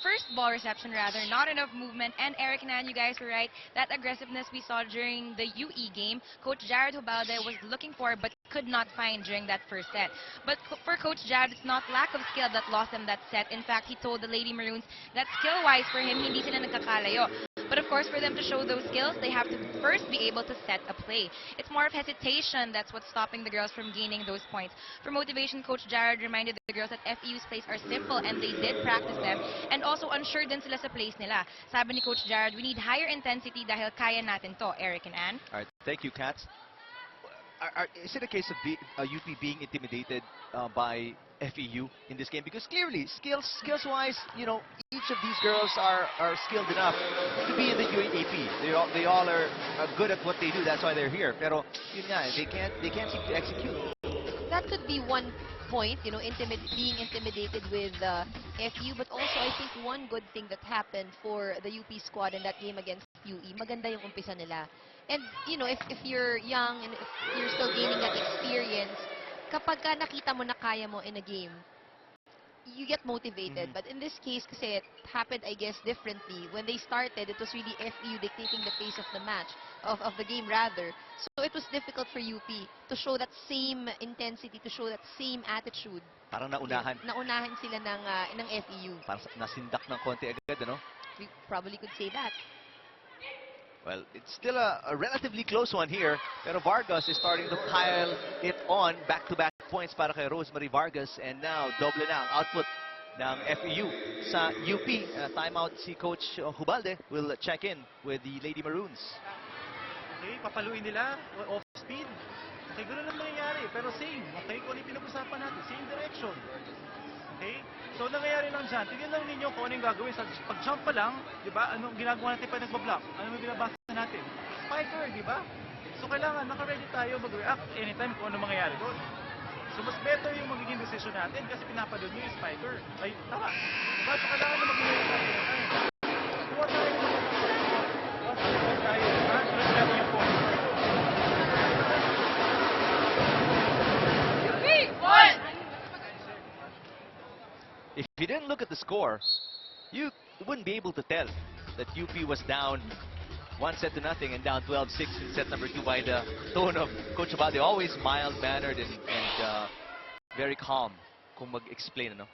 first ball reception, rather. Not enough movement. And Eric and Ann, you guys were right. That aggressiveness we saw during the UE game, Coach Jared Hubalde was looking for but could not find during that first set. But for Coach Jared, it's not lack of skill that lost him that set. In fact, he told the Lady Maroons that skill-wise for him, hindi sila nagkakalayo. But of course, for them to show those skills, they have to first be able to set a play. It's more of hesitation that's what's stopping the girls from gaining those points. For motivation, Coach Jared reminded the girls that FEU's plays are simple and they did practice them. And also unsure din sila sa plays nila. Sabi ni Coach Jared, we need higher intensity dahil kaya natin to. Eric and Ann? All right, thank you, Kat. Is it a case of UP being intimidated by FEU in this game? Because clearly, skills-wise, you know, each of these girls are skilled enough to be in the UAAP. They all are good at what they do. That's why they're here. Pero yun nga, they can't seem to execute. That could be one point, you know, being intimidated with FEU. But also, I think one good thing that happened for the UP squad in that game against UE, maganda yung umpisa nila. And, you know, if you're young and if you're still gaining that experience, kapag ka nakita mo na kaya mo in a game, you get motivated. But in this case, kasi it happened, I guess, differently. When they started, it was really FEU dictating the pace of the match, of the game rather. So it was difficult for UP to show that same intensity, to show that same attitude. Parang naunahan. Naunahan sila ng FEU. Parang nasindak ng konti agad, ano? We probably could say that. Well, it's still a relatively close one here. Pero Vargas is starting to pile it on. Back-to-back points para kay Rosemary Vargas. And now, doble na ang output ng FEU sa UP. Timeout si Coach Hubalde will check in with the Lady Maroons. Okay, papaluin nila. Off speed. Okay, ganoon lang nangyayari. Pero same. Okay, kung ano yung pinag-usapan natin. Same direction. Okay? So, nangyayari lang dyan. Tingnan lang ninyo kung ano yung gagawin. Sa pag-jump pa lang, di ba? Anong ginagawa natin pa nagbablock? Ano yung binabasa natin? Spiker, di ba? So, kailangan naka-ready tayo mag-react anytime kung ano mangyayari doon. So, mas better yung magiging decision natin kasi pinapanood nyo yung spiker. Ay, tama. Diba? So, kailangan na mag-react natin. Kuha tayo ng mga tayo. Sunod natin yung point. If you didn't look at the score, you wouldn't be able to tell that UP was down 1-0 and down 12-6 in set number 2 by the tone of Coach Abate. Always mild-mannered and very calm kung mag-explain, ano?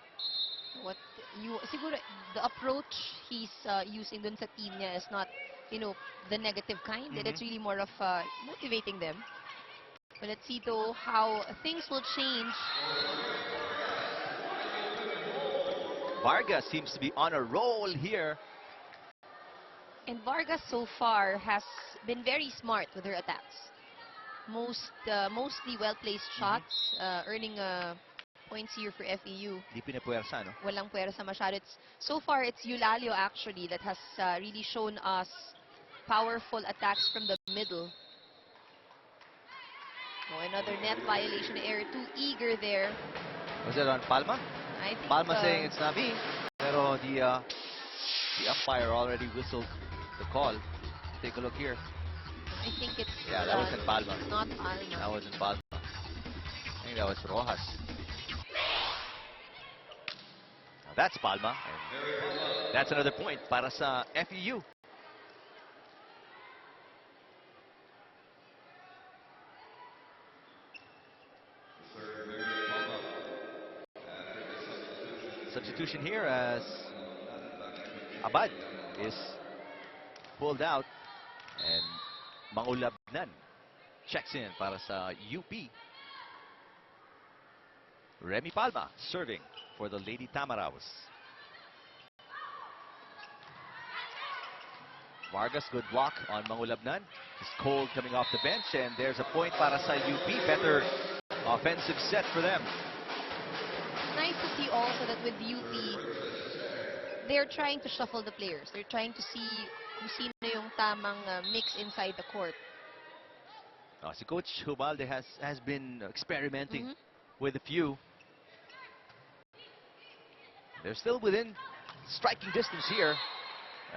What you siguro the approach he's using dun sa team niya is not, you know, the negative kind. And it's really more of motivating them. But let's see though how things will change. Vargas seems to be on a roll here. And Vargas so far has been very smart with her attacks. Mostly well-placed shots, earning points here for FEU. Di pinapuwersa, no? Walang puwersa masyado. So far, it's Eulalio actually that has really shown us powerful attacks from the middle. Oh, another net violation error. Too eager there. Was it on Palma? I think Palma saying it's not me, pero the umpire already whistled the call. Take a look here. I think it's Yeah, that wasn't Palma. not Palma. That wasn't Palma. I think that was Rojas. Now that's Palma. And that's another point para sa FEU. Substitution here as Abad is pulled out and Mangulabnan checks in para sa UP. Remy Palma serving for the Lady Tamaraws. Vargas, good block on Mangulabnan. It's cold coming off the bench, and there's a point para sa UP. Better offensive set for them. Nice to see also that with UP, they're trying to shuffle the players. They're trying to see kung sino yung tamang mix inside the court. Si Coach Hubalde has been experimenting with a few. They're still within striking distance here.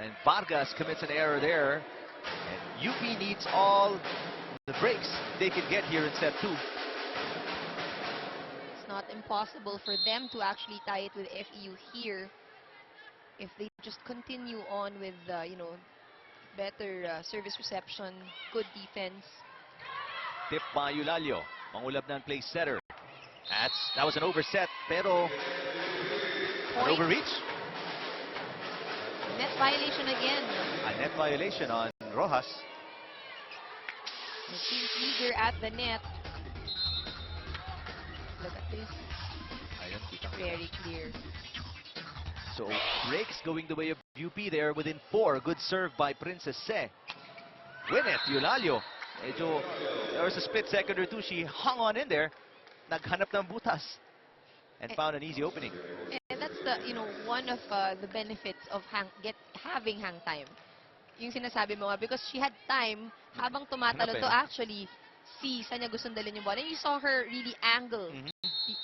And Vargas commits an error there. And UP needs all the breaks they can get here in set 2. It's not impossible for them to actually tie it with FEU here if they just continue on with, you know, better service reception, good defense. Tip by Eulalio. Mangulabnan plays setter. That was an overset, pero an overreach. Net violation again. A net violation on Rojas. He seems eager at the net. Look at this. Ayun, kita. Very clear. So breaks going the way of UP there within 4. Good serve by Princess Se. Win it, Eulalio. There was a split second or two. She hung on in there. Naghanap ng butas. And found an easy opening. And that's the, you know, one of the benefits of having hang time. Yung sinasabi mo nga, because she had time habang tumatalo to actually see saan niya gustong dalhin yung ball. And you saw her really angle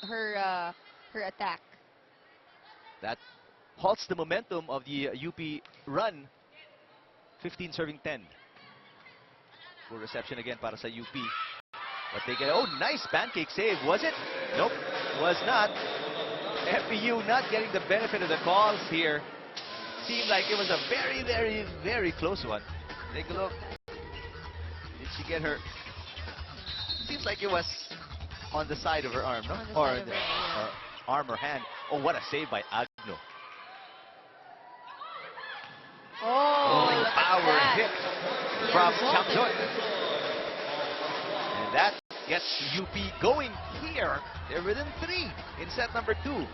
her attack. That halts the momentum of the UP run. 15 serving 10. Full reception again para sa UP. But they get, oh, nice pancake save. Was it? Nope, was not. FEU not getting the benefit of the calls here. Seemed like it was a very, very, very close one. Take a look. Did she get her? Seems like it was on the side of her arm, no? Or the arm or hand. Oh, what a save by Agno. Oh, power hit from Chamzon. And that gets UP going here. They're within 3 in set number 2.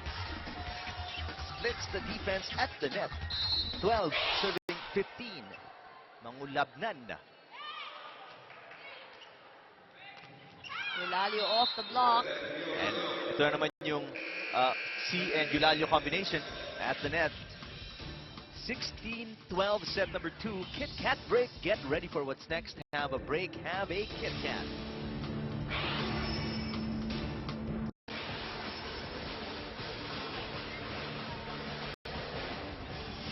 Splits the defense at the net. 12 serving 15. Mangulabnan. Eulalio off the block. And ito na naman yung C and Eulalio combination at the net. 16-12 set number 2. Kit Kat break. Get ready for what's next. Have a break. Have a Kit Kat.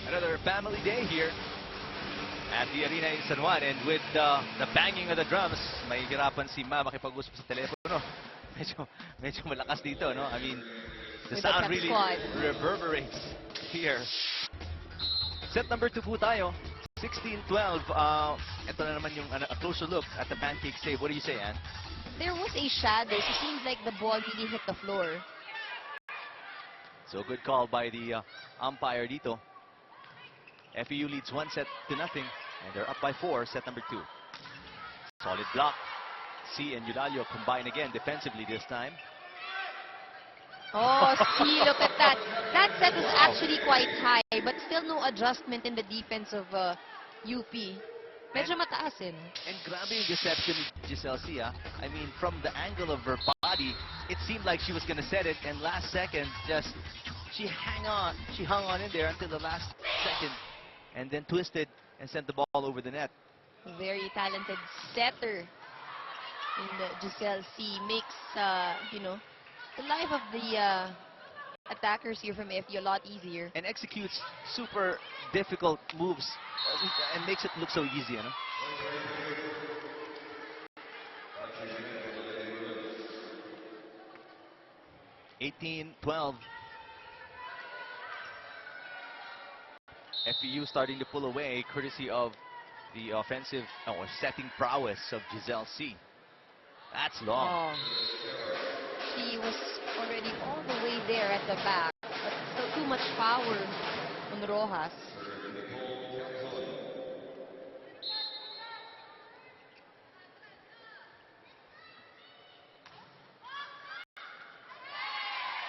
Another family day here at the arena in San Juan, and with the banging of the drums, mahihirapan si Ma makipag-usap sa telepono. Medyo malakas dito, no? I mean, the With sound the pep really squad. reverberates here. Set number 2 po tayo. 16-12. Ito na naman yung a closer look at the pancake save. What do you say, Ann? There was a shadow, so it seems like the ball really hit the floor. So good call by the umpire dito. FEU leads 1-0, and they're up by 4, set number 2. Solid block. C and Eulalio combine again defensively this time. Oh, see, look at that. That set was actually quite high, but still no adjustment in the defense of UP. Medyo mataas eh, no? And grabe yung deception ni Giselle C. I mean, from the angle of her body, it seemed like she was going to set it, and last second, just she hung on in there until the last second, and then twisted and sent the ball over the net. Very talented setter in the Giselle C. Makes, you know, the life of the attackers here from FEU a lot easier. And executes super difficult moves and makes it look so easy, you know? (18-12). FEU starting to pull away, courtesy of the offensive or setting prowess of Giselle C. That's long. Oh. She was already all the way there at the back, but still too much power on Rojas.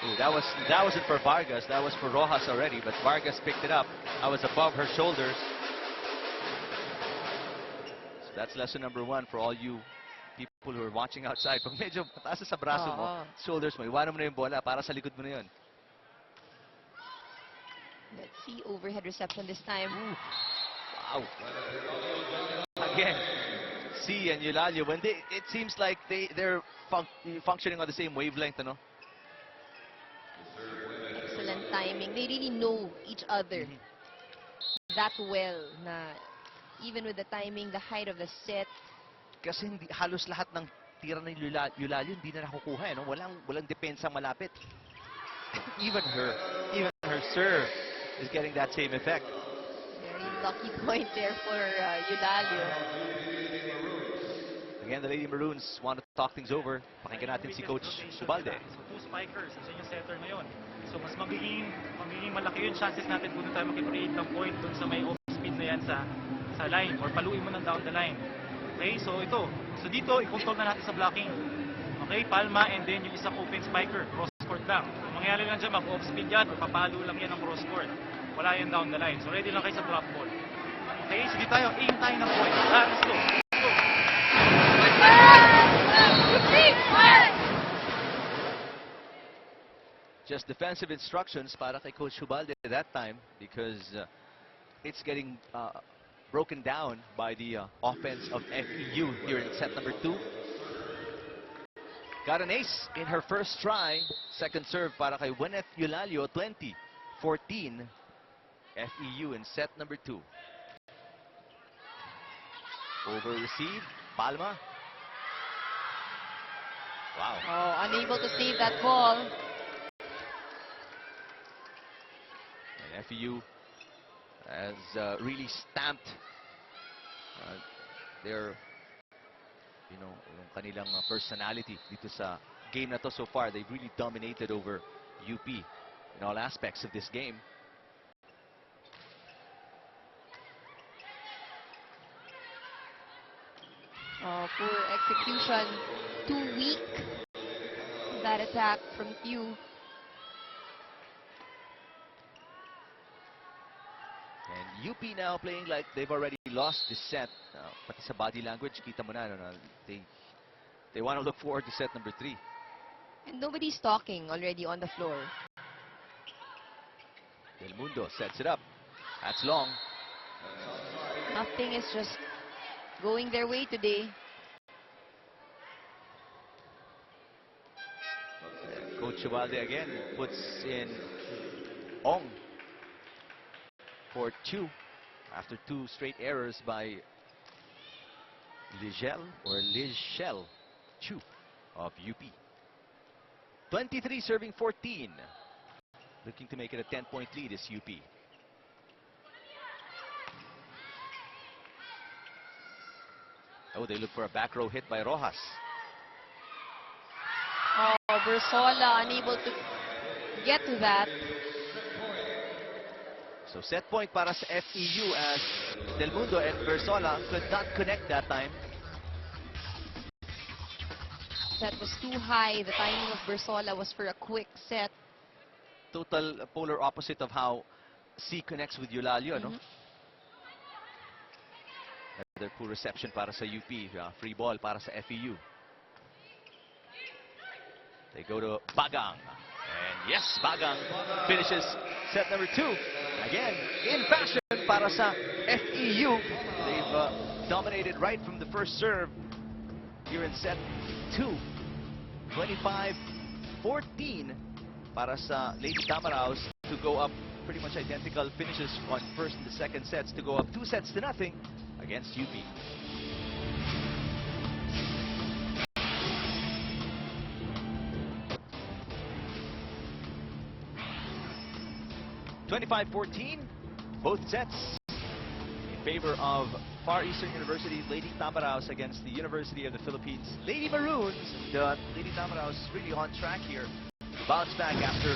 Ooh, that wasn't for Vargas, that was for Rojas already, but Vargas picked it up. I was above her shoulders. So that's lesson number 1 for all you people who are watching outside. Pag medyo mataas sa braso mo, shoulders mo, iwanan mo na yung bola para sa likod mo na yun. Let's see, overhead reception this time. Ooh. Wow. Again, C and Eulalio, when it seems like they're functioning on the same wavelength, you know? Excellent timing. They really know each other that well na even with the timing, the height of the set. Kasi halos lahat ng tira ng Eulalio hindi na nakukuha, no? Walang depensang malapit. even her serve is getting that same effect. Very lucky point there for Eulalio. Again, the Lady Maroons want to talk things over. Pakinggan natin si Coach Subalde. So 2 spikers, isa yung setter ngayon. So mas magiging malaki yung chances natin kung tayo makikreate ng point dun sa may off-speed na yan sa line or paluin mo ng down the line. Okay, so ito. So dito, i-control na natin sa blocking. Okay, palma and then yung isang open spiker. Cross-court lang. Kung mangyari lang dyan, mag-off-speed yan or papalo lang yan ng cross-court. Wala yan down the line. So ready lang kayo sa drop ball. Okay, so dito tayo, aim tayo ng point. Let's go. Just defensive instructions para kay Coach Subalde that time because it's getting broken down by the offense of FEU here in set number 2. Got an ace in her first try. Second serve para kay Gwyneth Eulalio, 20-14. FEU in set number 2. Over receive, Palma. Wow. Oh, unable to save that ball. And FEU has really stamped their, yung kanilang personality dito sa game na to so far. They've really dominated over UP in all aspects of this game. Oh, poor execution. Too weak. That attack from FEU. And UP now playing like they've already lost this set. Pati sa body language, kita mo na, they want to look forward to set number 3. And nobody's talking already on the floor. Del Mundo sets it up. That's long. Nothing is just going their way today. Coach Ubalde again puts in Ong for 2 after 2 straight errors by Ligel Chu of UP. 23 serving 14. Looking to make it a 10-point lead is UP. Oh, they look for a back row hit by Rojas. Oh, Bersola unable to get to that. So set point para sa FEU as Del Mundo and Bersola could not connect that time. That was too high. The timing of Bersola was for a quick set. Total polar opposite of how C connects with Eulalio, no? Another poor reception para sa UP. Free ball para sa FEU. They go to Bagang. And yes, Bagang finishes set number 2. Again, in fashion para sa FEU. They've dominated right from the first serve here in set 2. 25-14 para sa Lady Tamaraos to go up pretty much identical finishes on first and the second sets to go up 2-0 against UP. (25-14), both sets in favor of Far Eastern University's Lady Tamaraos against the University of the Philippines Lady Maroons. And Lady Tamaraos really on track here to bounce back after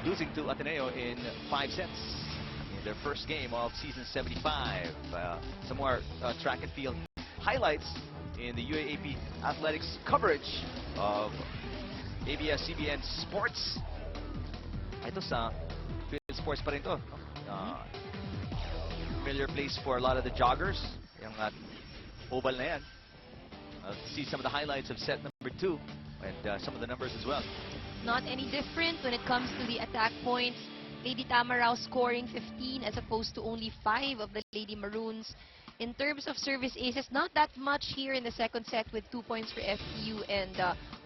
losing to Ateneo in 5 sets in their first game of season 75. Some more track and field highlights in the UAAP athletics coverage of ABS-CBN Sports. Ito sa Field Sports pa rin to. Familiar place for a lot of the joggers. Yung oval na yan. See some of the highlights of set number 2 and some of the numbers as well. Not any different when it comes to the attack points. Lady Tamaraos scoring 15 as opposed to only 5 of the Lady Maroons. In terms of service aces, not that much here in the second set with 2 points for FEU and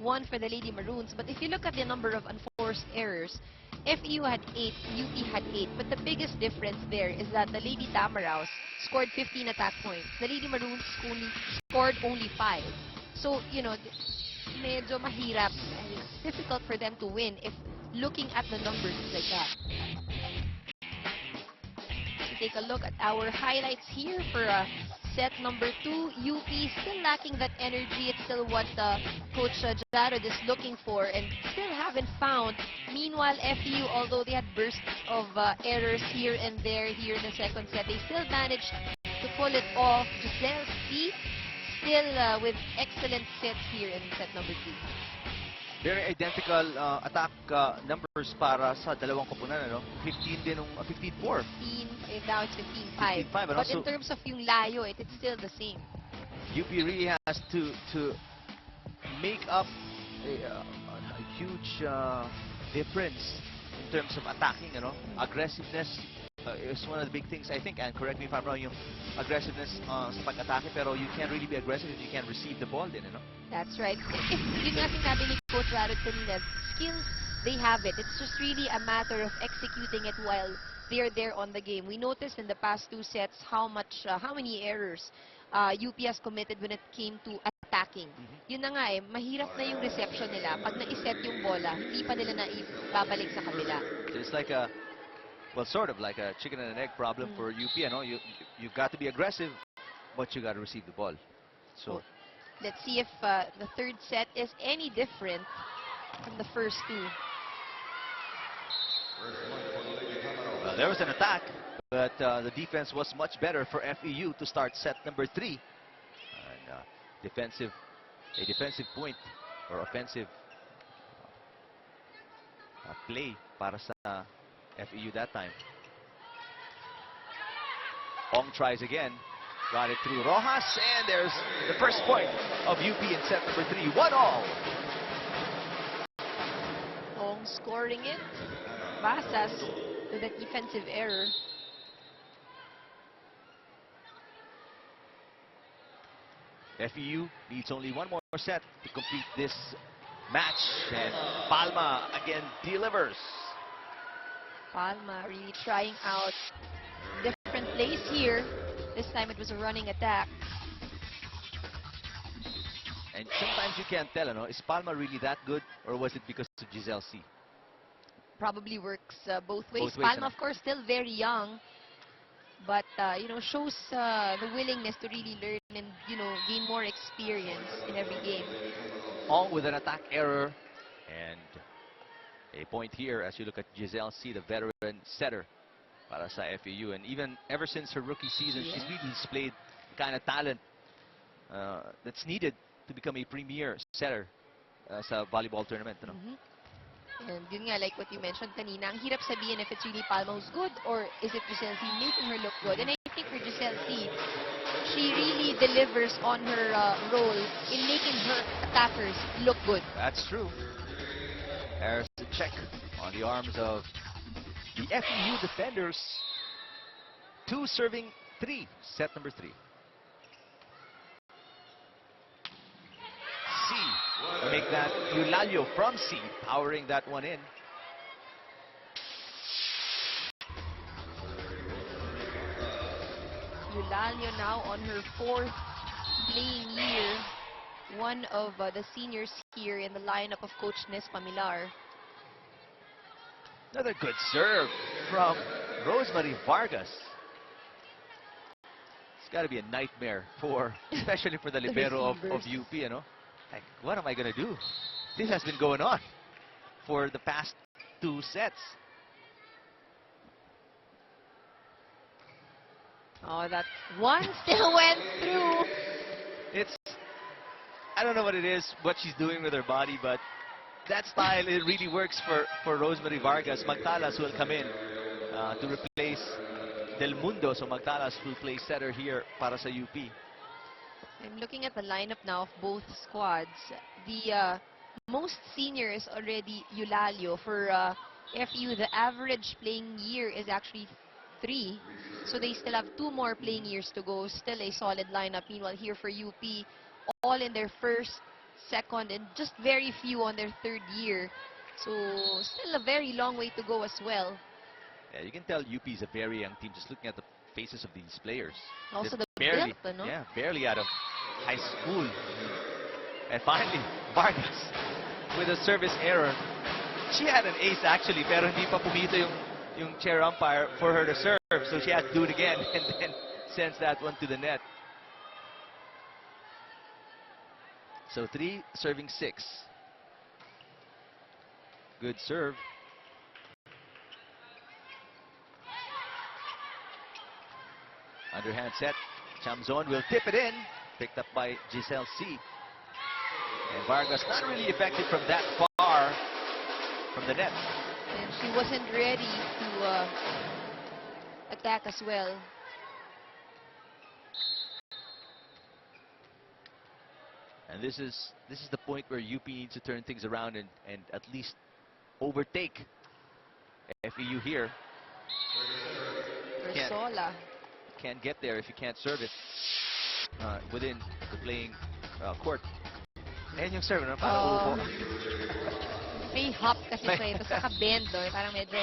1 for the Lady Maroons. But if you look at the number of unforced errors, FEU had 8, UP had 8. But the biggest difference there is that the Lady Tamaraos scored 15 attack points. The Lady Maroons scored only 5. So, you know, medyo mahirap. It's difficult for them to win if looking at the numbers like that. Take a look at our highlights here for set number 2. UP still lacking that energy. It's still what Coach Jarod is looking for and still haven't found. Meanwhile, FEU, although they had bursts of errors here and there here in the second set, they still managed to pull it off. Giselle C still with excellent sets here in set number 2. Very identical attack numbers para sa dalawang koponan, ano? 15 din ng 15-4. 15, now it's 15-5. 15-5, But in terms of yung layo, it's still the same. UP really has to make up a huge difference in terms of attacking, you know? Aggressiveness is one of the big things, I think, and correct me if I'm wrong, yung aggressiveness sa pag-atake, pero you can't really be aggressive if you can't receive the ball din, you know? That's right. Yun nga sinabi ni Coach Jarod kanina, skills, they have it. It's just really a matter of executing it while they're there on the game. We noticed in the past 2 sets how many errors UP has committed when it came to attacking. Yun na nga mahirap na yung reception nila. Pag na-iset yung bola, hindi pa nila na ibabalik sa kabila. It's like a, well, sort of like a chicken and an egg problem for UP, you know? You've got to be aggressive, but you got to receive the ball. So, let's see if the third set is any different from the first 2. There was an attack, but the defense was much better for FEU to start set number 3. And a defensive point or offensive play para sa FEU that time. Ong tries again. Got it through Rojas, and there's the first point of UP in set number 3. 1-all. Ong scoring it. Basas with that defensive error. FEU needs only one more set to complete this match, and Palma again delivers. Palma really trying out different plays here. This time it was a running attack. And sometimes you can't tell, is Palma really that good, or was it because of Giselle C? Probably works both ways. Both ways, Palma, of course, still very young, but shows the willingness to really learn and gain more experience in every game. All with an attack error, and a point here as you look at Giselle C, the veteran setter para sa FEU. And even ever since her rookie season, she's really displayed the kind of talent that's needed to become a premier setter sa volleyball tournament. And yun nga, like what you mentioned kanina, ang hirap sabihin if it's really Palma who's good or is it Giselle C making her look good. And I think for Giselle C, she really delivers on her role in making her attackers look good. That's true. There's the check on the arms of the FEU defenders. 2 serving 3, set number 3. C make that Eulalio from C, powering that one in. Eulalio now on her 4th playing year. One of the seniors here in the lineup of Coach Nes Pamilar. Another good serve from Rosemary Vargas. It's got to be a nightmare especially for the libero of UP, Like, what am I going to do? This has been going on for the past 2 sets. Oh, that one still went through. I don't know what it is, what she's doing with her body, but that style, it really works for Rosemary Vargas. Magtalas will come in to replace Del Mundo. So Magtalas will play setter here para sa UP. I'm looking at the lineup now of both squads. The most senior is already Eulalio. For FEU, the average playing year is actually 3. So they still have 2 more playing years to go. Still a solid lineup. Meanwhile, here for UP, all in their 1st, 2nd, and just very few on their 3rd year. So still a very long way to go as well. Yeah, you can tell UP is a very young team just looking at the faces of these players. Also They're the barely, build, no? yeah, barely out of high school. And finally, Vargas with a service error. She had an ace actually, pero hindi pa pumito yung chair umpire for her to serve. So she had to do it again and then sends that one to the net. So 3 serving 6. Good serve. Underhand set. Chamzon will tip it in. Picked up by Giselle C. And Vargas not really effective from that far from the net. And she wasn't ready to attack as well. And this is the point where UP needs to turn things around and at least overtake FEU here. Ursola. Can't get there if you can't serve it within the playing court. And yung serve, parang upo. May hop kasi siya ito sa bend, parang medyo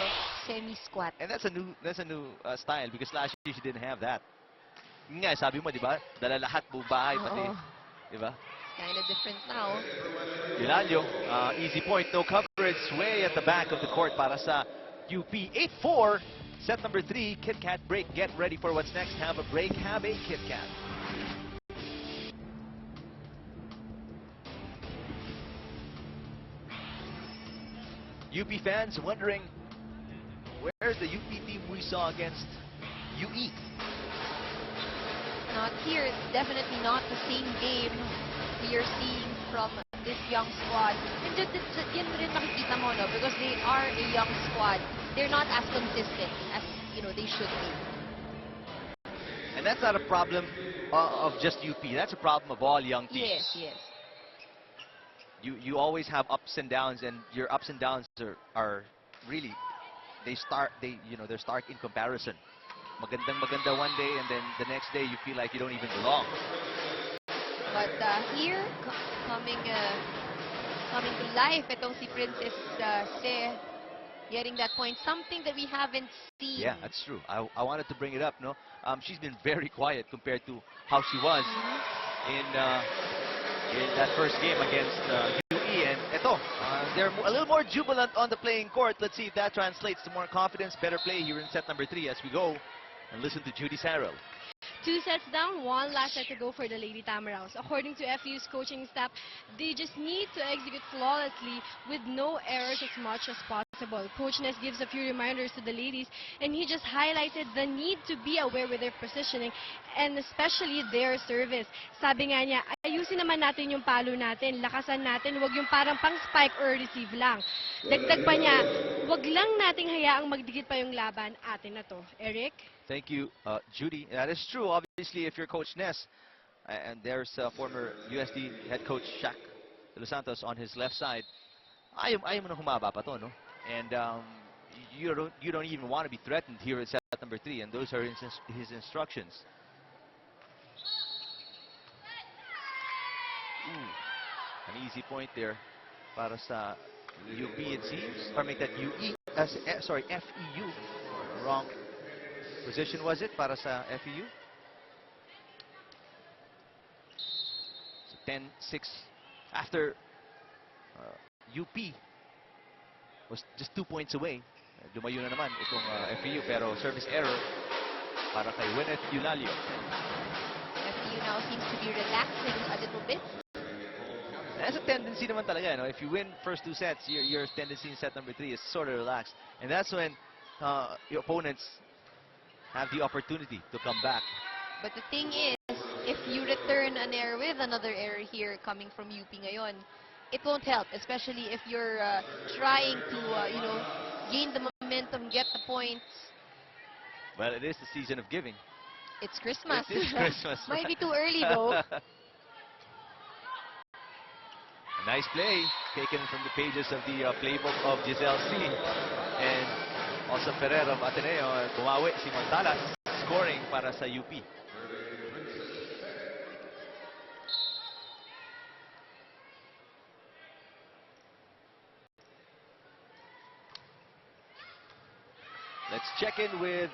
semi-squat. And that's a new style because last year she didn't have that. Yun nga, sabi mo, di ba? Dala lahat buong bahay pati, di ba? Kind of different now. Eulalio, easy point, no coverage, way at the back of the court para sa UP. 8-4, set number 3, Kit Kat break. Get ready for what's next. Have a break, have a Kit Kat. UP fans wondering, where's the UP team we saw against UE? Not here. It's definitely not the same game we are seeing from this young squad. And just yun rin nakikita mo, no? Because they are a young squad. They're not as consistent as, they should be. And that's not a problem of just UP. That's a problem of all young teams. Yes. You always have ups and downs, and your ups and downs are really they're stark in comparison. Maganda one day, and then the next day you feel like you don't even belong. But here, coming to life, itong si Princess Se, getting that point, something that we haven't seen. Yeah, that's true. I wanted to bring it up, no? She's been very quiet compared to how she was in that first game against UE. And eto, they're a little more jubilant on the playing court. Let's see if that translates to more confidence, better play here in set number 3 as we go and listen to Judy Sarrell. 2 sets down, 1 last set to go for the Lady Tamaraws. According to FU's coaching staff, they just need to execute flawlessly with no errors as much as possible. Coach Ness gives a few reminders to the ladies, and he just highlighted the need to be aware with their positioning and especially their service. Sabi nga niya, ayusin naman natin yung palo natin, lakasan natin, wag yung parang pang spike or receive lang. Dagdag pa niya, wag lang nating hayaang magdikit pa yung laban, atin na to. Eric? Thank you, Judy. That is true. Obviously, if you're Coach Ness, and there's former USD head coach Shaq De Los Santos on his left side, ayaw mo na humaba pa to, no? And you don't even want to be threatened here at set number 3, and those are his instructions. An easy point there para sa UP, it seems. Or make that FEU. Wrong position was it para sa FEU? So 10-6 after UP was just 2 points away. Lumayo na naman itong FEU, pero service error para kay Gwyneth Eulalio. FEU now seems to be relaxing a little bit. That's a tendency naman talaga, no? If you win first 2 sets, your tendency in set number 3 is sort of relaxed, and that's when your opponents have the opportunity to come back. But the thing is, if you return an error with another error here coming from UP ngayon, it won't help, especially if you're trying to, gain the momentum, get the points. Well, it is the season of giving. It's Christmas. It is Christmas. Might be too early, though. Nice play taken from the pages of the playbook of Giselle C. And also Ferrer of Ateneo. Bumawi si Montalas, scoring para sa UP. Let's check in with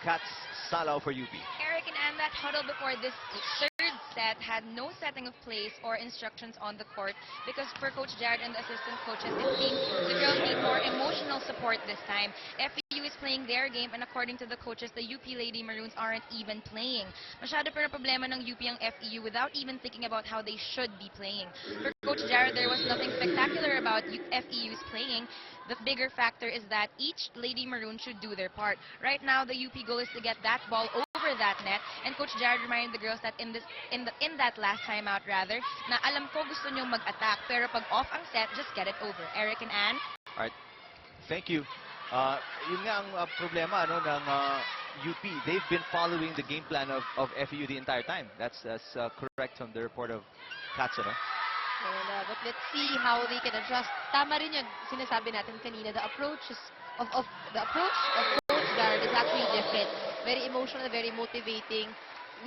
Katz Salao for UP. Eric and Ann, that huddle before this third set had no setting of plays or instructions on the court because for Coach Jared and the assistant coaches, it seems the girls need more emotional support this time. FEU is playing their game, and according to the coaches, the UP Lady Maroons aren't even playing. Masyado pero problema ng UP ang FEU without even thinking about how they should be playing. For Coach Jared, there was nothing spectacular about FEU's playing. The bigger factor is that each Lady Maroon should do their part. Right now, the UP goal is to get that ball over that net, and Coach Jared reminded the girls that in that last timeout rather, na alam ko gusto nyo mag-attack, pero pag off ang set, just get it over. Eric and Ann? All right. Thank you. Yun nga ang problema ng UP. They've been following the game plan of FEU the entire time. That's correct from the report of Katz, no? And, but let's see how they can adjust. Tama rin yun, sinasabi natin kanina, the approach of Coach Jared is actually different. Very emotional, very motivating.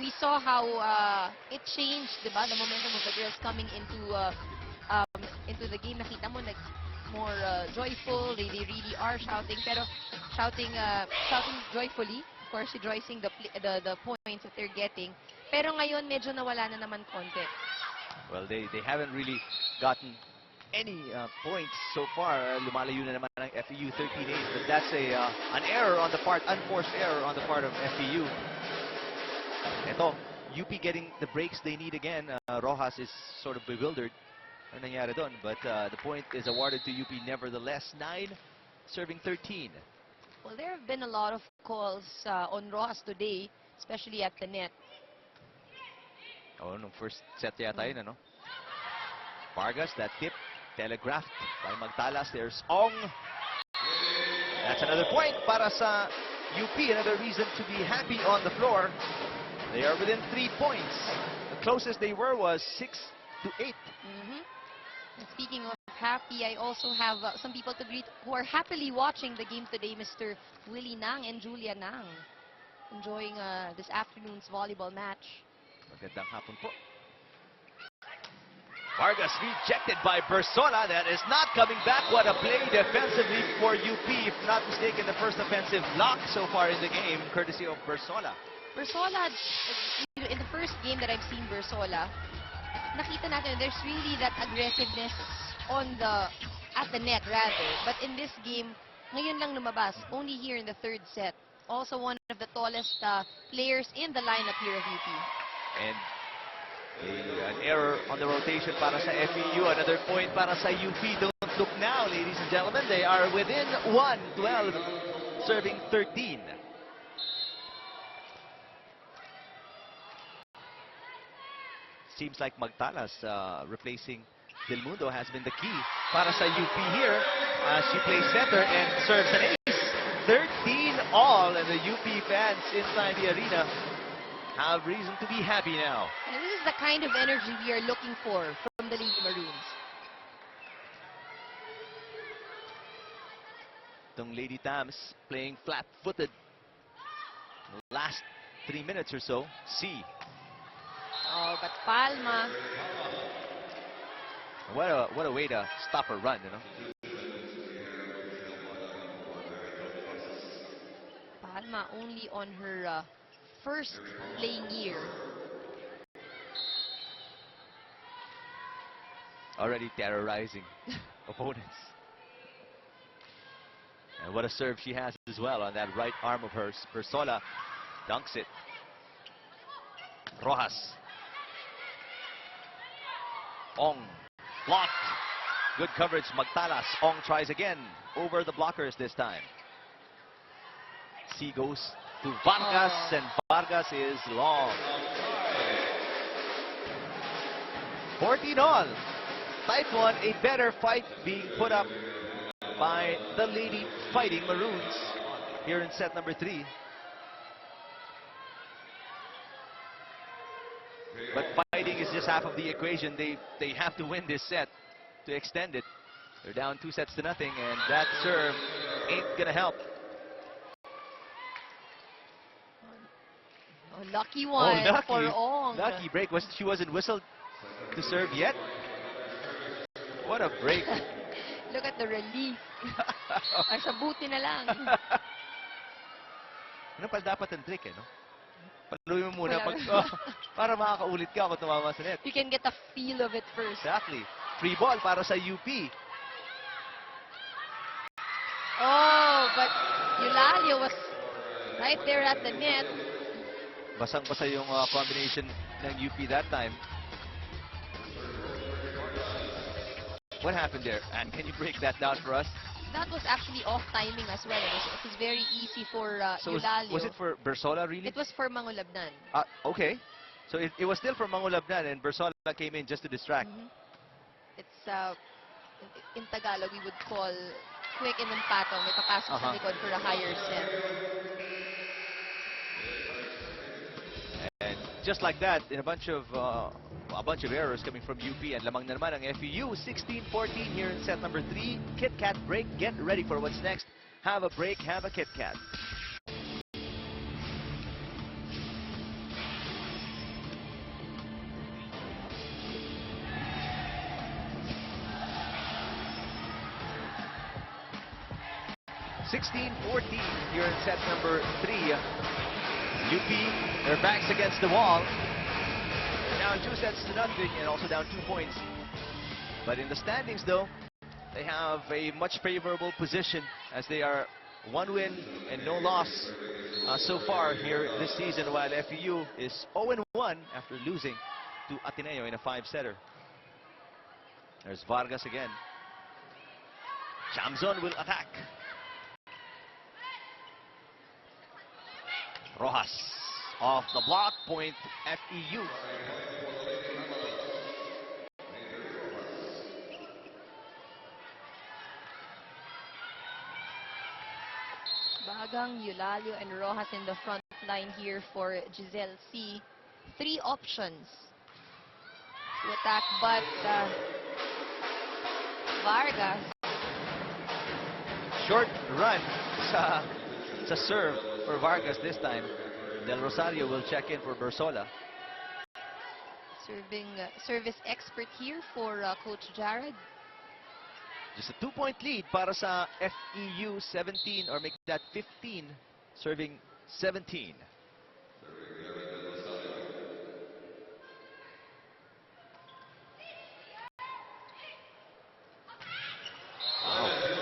We saw how it changed, diba? The momentum of the girls coming into the game. Nakita mo, like, more joyful. They really are shouting, pero shouting joyfully. Of course, rejoicing the points that they're getting. Pero ngayon, medyo nawala na naman konti. Well, they haven't really gotten any points so far. Lumalayo na naman ng FEU 13-8, but that's an error on the part, unforced error on the part of FEU. Ito, UP getting the breaks they need again. Rojas is sort of bewildered. Ano nangyari doon? But the point is awarded to UP nevertheless. 9, serving 13. Well, there have been a lot of calls on Rojas today, especially at the net. Oh, nung first set yata yun, ano? Vargas, that tip, telegraphed by Magtalas. There's Ong. That's another point para sa UP. Another reason to be happy on the floor. They are within 3 points. The closest they were was 6-8. And speaking of happy. I also have some people to greet who are happily watching the game today. Mr. Willie Nang and Julia Nang enjoying this afternoon's volleyball match. Magandang hapon po. Vargas rejected by Bersola. That is not coming back. What a play defensively for UP. If not mistaken, the first offensive block so far in the game, courtesy of Bersola. Bersola, in the first game that I've seen Bersola, nakita natin there's really that aggressiveness at the net rather. But in this game, ngayon lang lumabas, only here in the third set. Also one of the tallest players in the lineup here of UP. And an error on the rotation para sa FEU. Another point para sa UP. Don't look now, ladies and gentlemen. They are within 1-12, serving 13. Seems like Magtalas replacing Del Mundo has been the key para sa UP here. She plays center and serves an ace. 13 all, and the UP fans inside the arena have reason to be happy now. And this is the kind of energy we are looking for from the Lady Maroons. Itong Lady Tams playing flat-footed. Last 3 minutes or so. C. Oh, but Palma. What a way to stop her run, you know. Palma only on her first playing year. Already terrorizing opponents. And what a serve she has as well on that right arm of hers. Bersola dunks it. Rojas. Ong. Blocked. Good coverage. Magtalas. Ong tries again. Over the blockers this time. C goes to Vargas, and Vargas is long. 14 all. Type 1, a better fight being put up by the Lady Fighting Maroons here in set number 3. But fighting is just half of the equation. They have to win this set to extend it. They're down 2-0, and that serve ain't gonna help. Oh, lucky one for Ong. Lucky break. She wasn't whistled to serve yet. What a break. Look at the relief. Ay, sa buti na lang. Ano pa dapat ang trick, eh, no? Paluin mo muna Wala. para makakaulit ka kung tumama sa net. You can get a feel of it first. Exactly. Free ball para sa UP. Oh, but Eulalia was right there at the net. Basang-basa yung combination ng UP that time. What happened there? And can you break that down for us? That was actually off timing as well. It was very easy for So Eulalia. was it for Bersola, really? It was for Mangulabnan. Okay. So it was still for Mangulabnan, and Bersola came in just to distract. It's, in Tagalog, we would call quick and then patong. May papasok sa likod for a higher set. And just like that, in a bunch of errors coming from UP, and lamang na naman ang FEU. 16-14 here in set number 3. Kit Kat break. Get ready for what's next. Have a break. Have a Kit Kat. Here in set number 3. UP, their backs against the wall. They're down 2-0 and also down 2 points. But in the standings, though, they have a much favorable position as they are 1 win and no loss so far here this season, while FEU is 0-1 after losing to Ateneo in a 5-setter. There's Vargas again. Jamzon will attack. Rojas off the block, point FEU. Bagang, Eulalia, and Rojas in the front line here for Giselle C. 3 options to attack, but Vargas. Short run sa serve for Vargas this time. Del Rosario will check in for Bersola. Service expert here for Coach Jared. Just a 2-point lead para sa FEU 17 or make that 15, serving 17.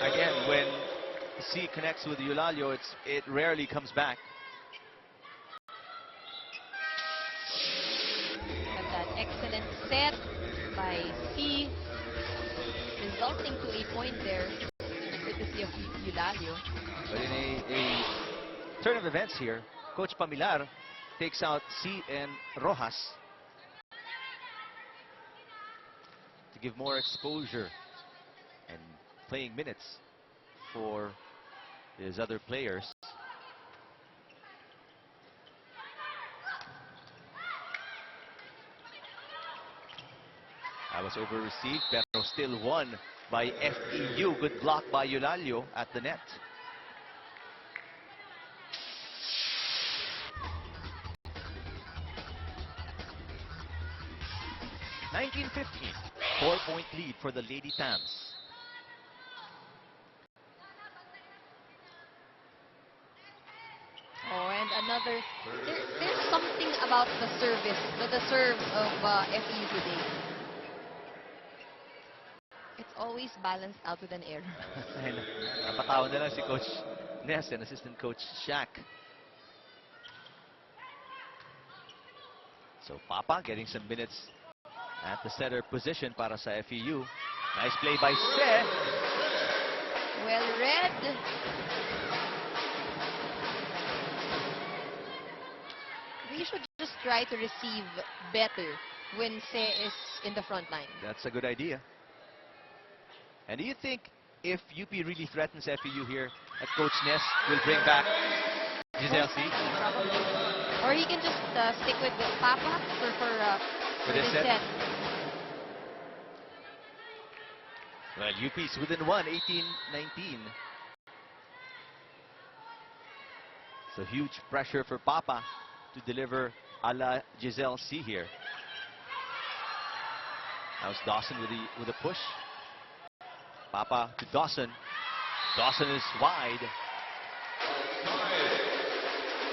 Again, when C connects with Eulalio, it rarely comes back. And that excellent set by C, resulting to a point there, courtesy of Eulalio. But in a turn of events here, Coach Pamilar takes out C and Rojas to give more exposure and playing minutes for his other players. That was over-received, pero still won by FEU. Good block by Eulalio at the net. (19-15). 4-point lead for the Lady Tams. Oh, and another, there's something about the service, the serve of FEU today. It's always balanced out with an error. And napatawa na lang si Coach Ness and assistant coach Shaq. So Papa getting some minutes at the center position para sa FEU. Nice play by Se. Well read. We should just try to receive better when Se is in the front line. That's a good idea. And do you think if UP really threatens FEU here, that Coach Ness will bring back Giselle C? Probably. Or he can just stick with the Papa for this set. Well, UP's within one, 18-19. So huge pressure for Papa to deliver a la Giselle C here. That was Dawson with a push. Papa to Dawson. Dawson is wide.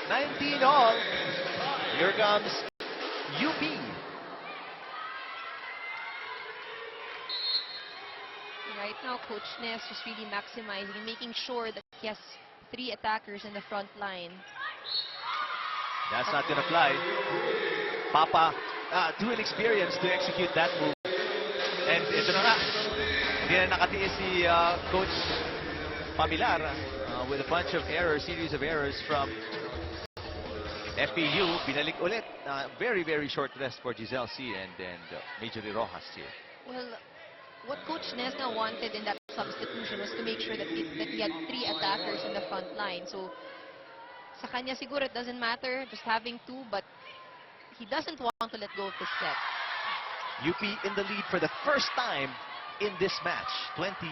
19 all. Here comes UP. Right now, Coach Ness just really maximizing and making sure that he has 3 attackers in the front line. That's not going to fly. Papa, too inexperienced to execute that move. And ito na nga. Hindi na nakatiis si Coach Pamilar with a bunch of errors, series of errors from FEU. Binalik ulit. Very, very short rest for Giselle C. and Major Rojas here. Well, what Coach Ness now wanted in that substitution was to make sure that he had 3 attackers in the front line. So, sa kanya siguro it doesn't matter just having 2, but he doesn't want to let go of the set. UP in the lead for the first time in this match, 2019.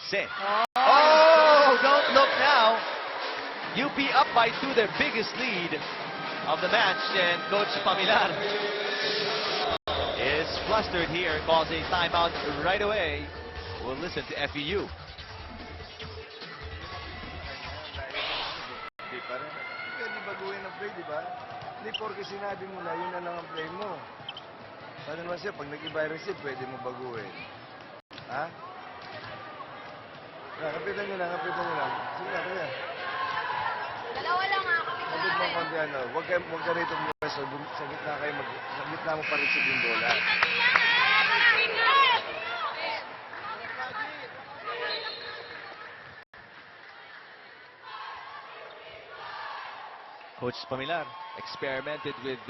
Se. Oh, don't look now. UP up by 2, their biggest lead of the match, and Coach Pamilar is flustered here, calls a timeout right away. We'll listen to FEU. Pwede baguhin ang play, di ba? Hindi porke sinabi mo na, yun na lang ang play mo. Paano naman siya, pag nag-iba yung receive, pwede mo baguhin. Ha? Kapitan nyo lang, kapitan nyo lang. Sige na, kaya. Dalawa lang Kapit mo konti ano, huwag ka rito muna sa gitna kayo, sa gitna mo pa receive yung bola. Coach Pamilar experimented with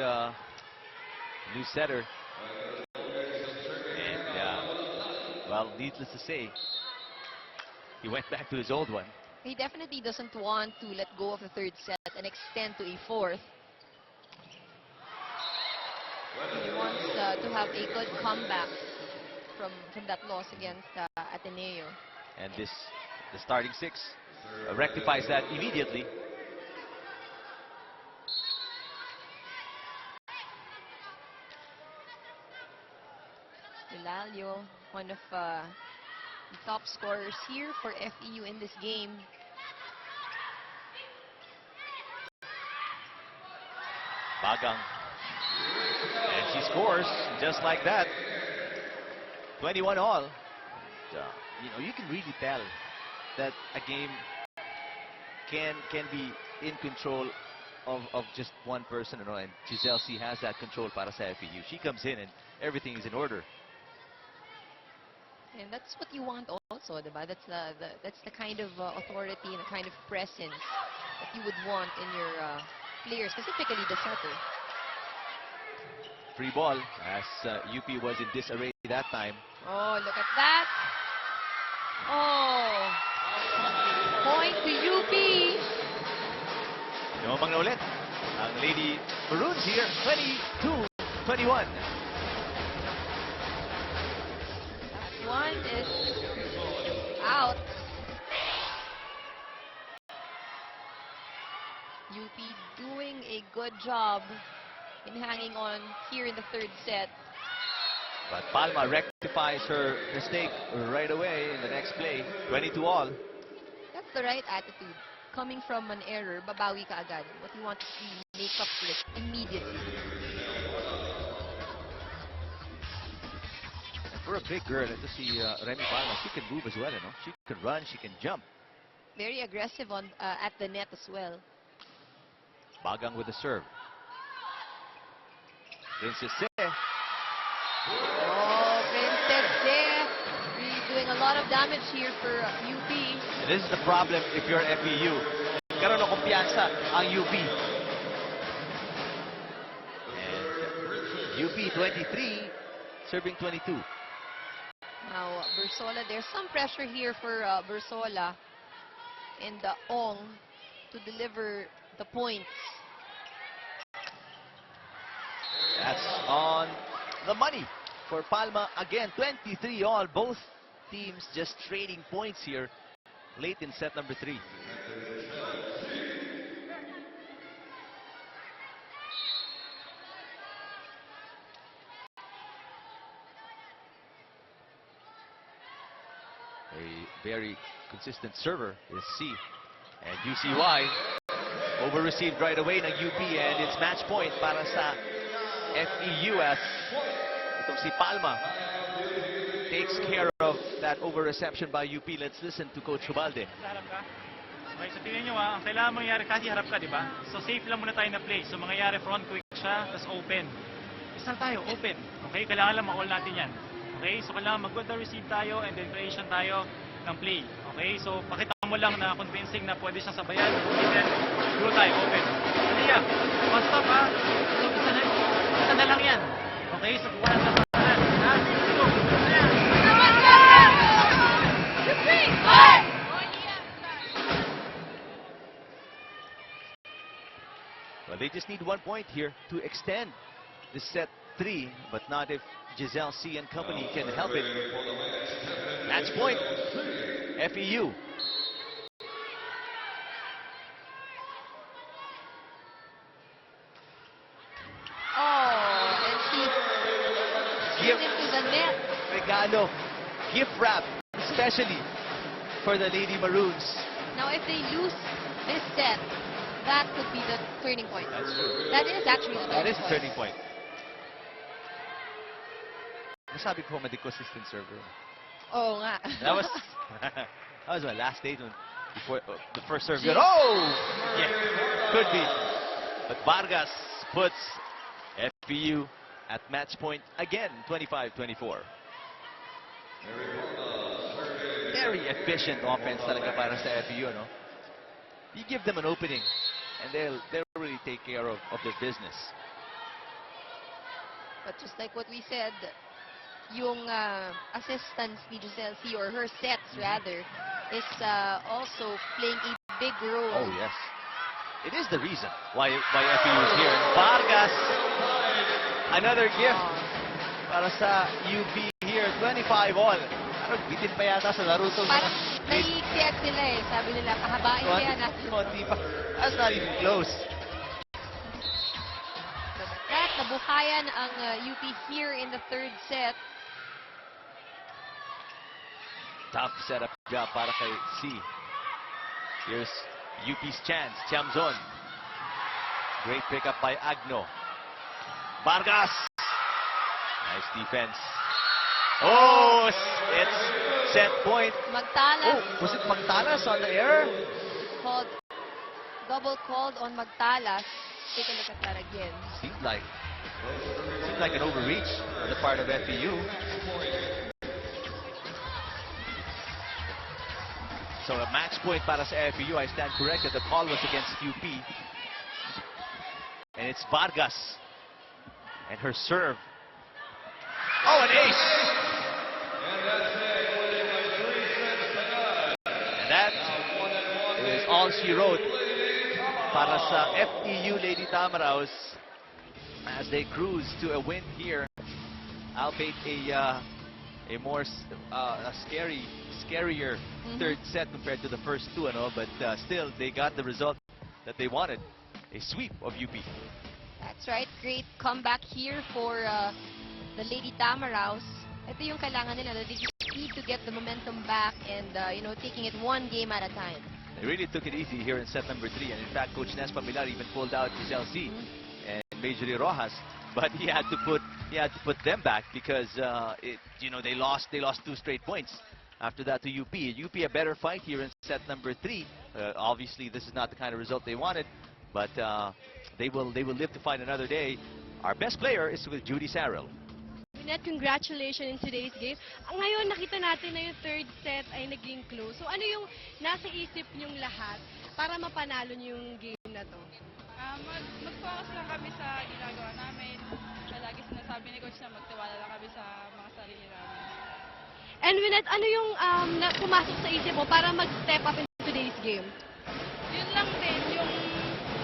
new setter. And, well, needless to say, he went back to his old one. He definitely doesn't want to let go of the 3rd set and extend to a 4th. He wants to have a good comeback from that loss against Ateneo. And the starting six rectifies that immediately. Elalio, one of the top scorers here for FEU in this game. Bagang. And she scores just like that. 21 all. You can really tell that a game can be in control of just one person, and Giselle C has that control para sa FEU. She comes in and everything is in order. And that's what you want also, diba? That's the kind of authority and the kind of presence that you would want in your players, specifically the setter. Free ball as UP was in disarray that time. Oh, look at that. Oh. Point to UP. Lumamang na ulit ang Lady Maroons here. 22-21. One is out. UP doing a good job in hanging on here in the third set. But Palma rectifies her mistake right away in the next play. 22 all. That's the right attitude. Coming from an error, babawi ka agad. What you want to see, make up for it immediately. For a big girl, to see Remy Palma, she can move as well, She can run, she can jump. Very aggressive on at the net as well. Bagang with the serve. Princess Se. Oh, Princess Se. Really doing a lot of damage here for UP. And this is the problem if you're FEU. Karoon ng kumpiyansa ang UP. And UP 23, serving 22. Now, Bersola, there's some pressure here for Bersola and Ong to deliver the points. That's on the money for Palma again. 23 all. Both teams just trading points here late in set number 3. A very consistent server is C. And you see why. Over-received right away ng UP, and it's match point para sa FEU as itong si Palma takes care of that over-reception by UP. Let's listen to Coach Ubalde. Harap ka. Okay, so tingnan nyo ang kailangan mangyari kasi harap ka, di ba? So safe lang muna tayo na play. So mangyayari front quick siya, tapos open. Isa tayo, open. Okay, kailangan lang ma-all natin yan. Okay, so kailangan mag-good na receive tayo and then creation tayo ng play. Okay, so pakita mo lang na convincing na pwede siyang sabayan. And then, go tayo, open. Kaya, one stop ha. So isa na lang yan. Okay, so kuha na sa pangalan. Ha? Go. Ayan. Well, they just need 1 point here to extend the set 3, but not if Giselle C and company can help it. Match point, FEU. Oh, and she gives it to the net. Regalo, gift wrap, especially for the Lady Maroons. Now, if they lose this set, that could be the turning point. That's true. That is actually the turning point. That is the turning point. Masabi ko, consistent server. Oh, nga. That was my last day before the first serve. Oh! Yeah, could be. But Vargas puts FEU at match point again, 25-24. Very efficient offense talaga para sa FEU, no? You give them an opening, and they'll really take care of their business. But just like what we said, yung assistance ni Giselle C, or her sets rather, is also playing a big role. Oh, yes. It is the reason why FEU is here. Vargas, another gift para sa UP here. here, 25 all. Parang bitin pa yata sa laro to. Parang naiiksiyat sila eh. Sabi nila, pahabain kaya natin. That's not even close. That, nabuhayan ang UP here in the third set. Tough setup job para kay C. Here's UP's chance. Chamzon. Great pickup by Agno. Vargas. Nice defense. Oh, it's set point. Magtalas. Oh, was it Magtalas on the air? Called, double called on Magtalas. Take a look at that again. Seemed like an overreach on the part of FEU. So a match point para sa FEU. I stand corrected. The call was against UP. And it's Vargas. And her serve. Oh, an ace! And that is all she wrote para sa FEU Lady Tamaraws as they cruise to a win here. Albeit a more scarier third set compared to the first two, but still they got the result that they wanted. A sweep of UP. That's right. Great comeback here for the Lady Tamaraws. Ito yung kailangan nila. They need to get the momentum back and, taking it one game at a time. They really took it easy here in set number 3. And in fact, Coach Nes Pamilar even pulled out Giselle C and Major Rojas. But he had to put them back because they lost 2 straight points after that to UP. UP a better fight here in set number 3. Obviously, this is not the kind of result they wanted, but they will live to fight another day. Our best player is with Judy Sarrell. Net, congratulations in today's game. Ngayon, nakita natin na yung third set ay naging close. So, ano yung nasa isip niyong lahat para mapanalo niyo yung game na to? Mag-focus lang kami sa ginagawa namin. Lagi sinasabi ni Coach na magtiwala lang kami sa mga sarili namin. And Winnet, ano yung pumasok sa isip mo para mag-step up in today's game? Yun lang din, yung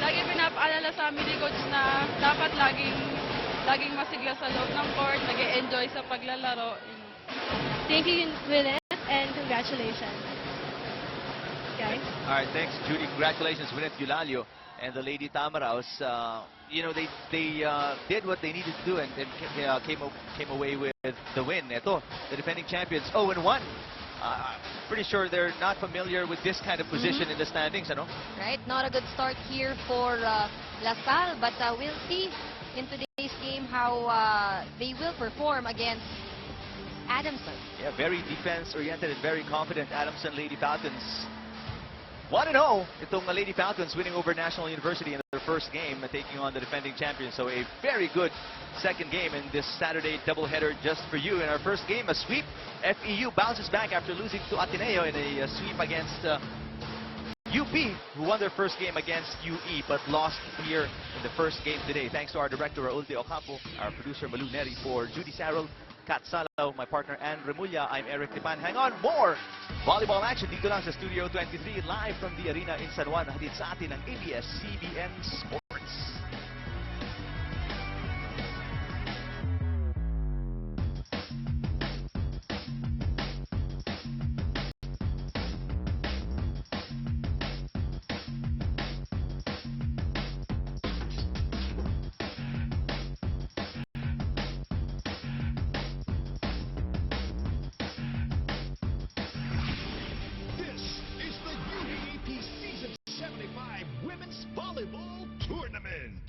lagi pinapaalala sa amin ni Coach na dapat laging masigla sa loob ng court, nag-e-enjoy sa paglalaro. Thank you, Winnet, and congratulations. Guys. All right, thanks, Judy. Congratulations, Winnet Eulalio and the Lady Tamaraws. They did what they needed to do and came away with the win. Ito, the defending champions, 0-1. Pretty sure they're not familiar with this kind of position in the standings, Right, not a good start here for La Salle, but we'll see in today's game how they will perform against Adamson. Yeah, very defense-oriented and very confident Adamson Lady Falcons. 1-0, itong Lady Falcons winning over National University in their first game, taking on the defending champions. So a very good second game in this Saturday doubleheader just for you. In our first game, a sweep. FEU bounces back after losing to Ateneo in a sweep against UP, who won their first game against UE, but lost here in the first game today. Thanks to our director, Raul De Ocampo, our producer, Malu Neri, for Judy Sarrell, Kat Salaw, my partner, Ann Remulla. I'm Eric Tipan. Hang on, more volleyball action dito lang sa Studio 23, live from the arena in San Juan. Hatid sa atin ng ABS-CBN Sports. This is the UAAP Season 75 Women's Volleyball Tournament.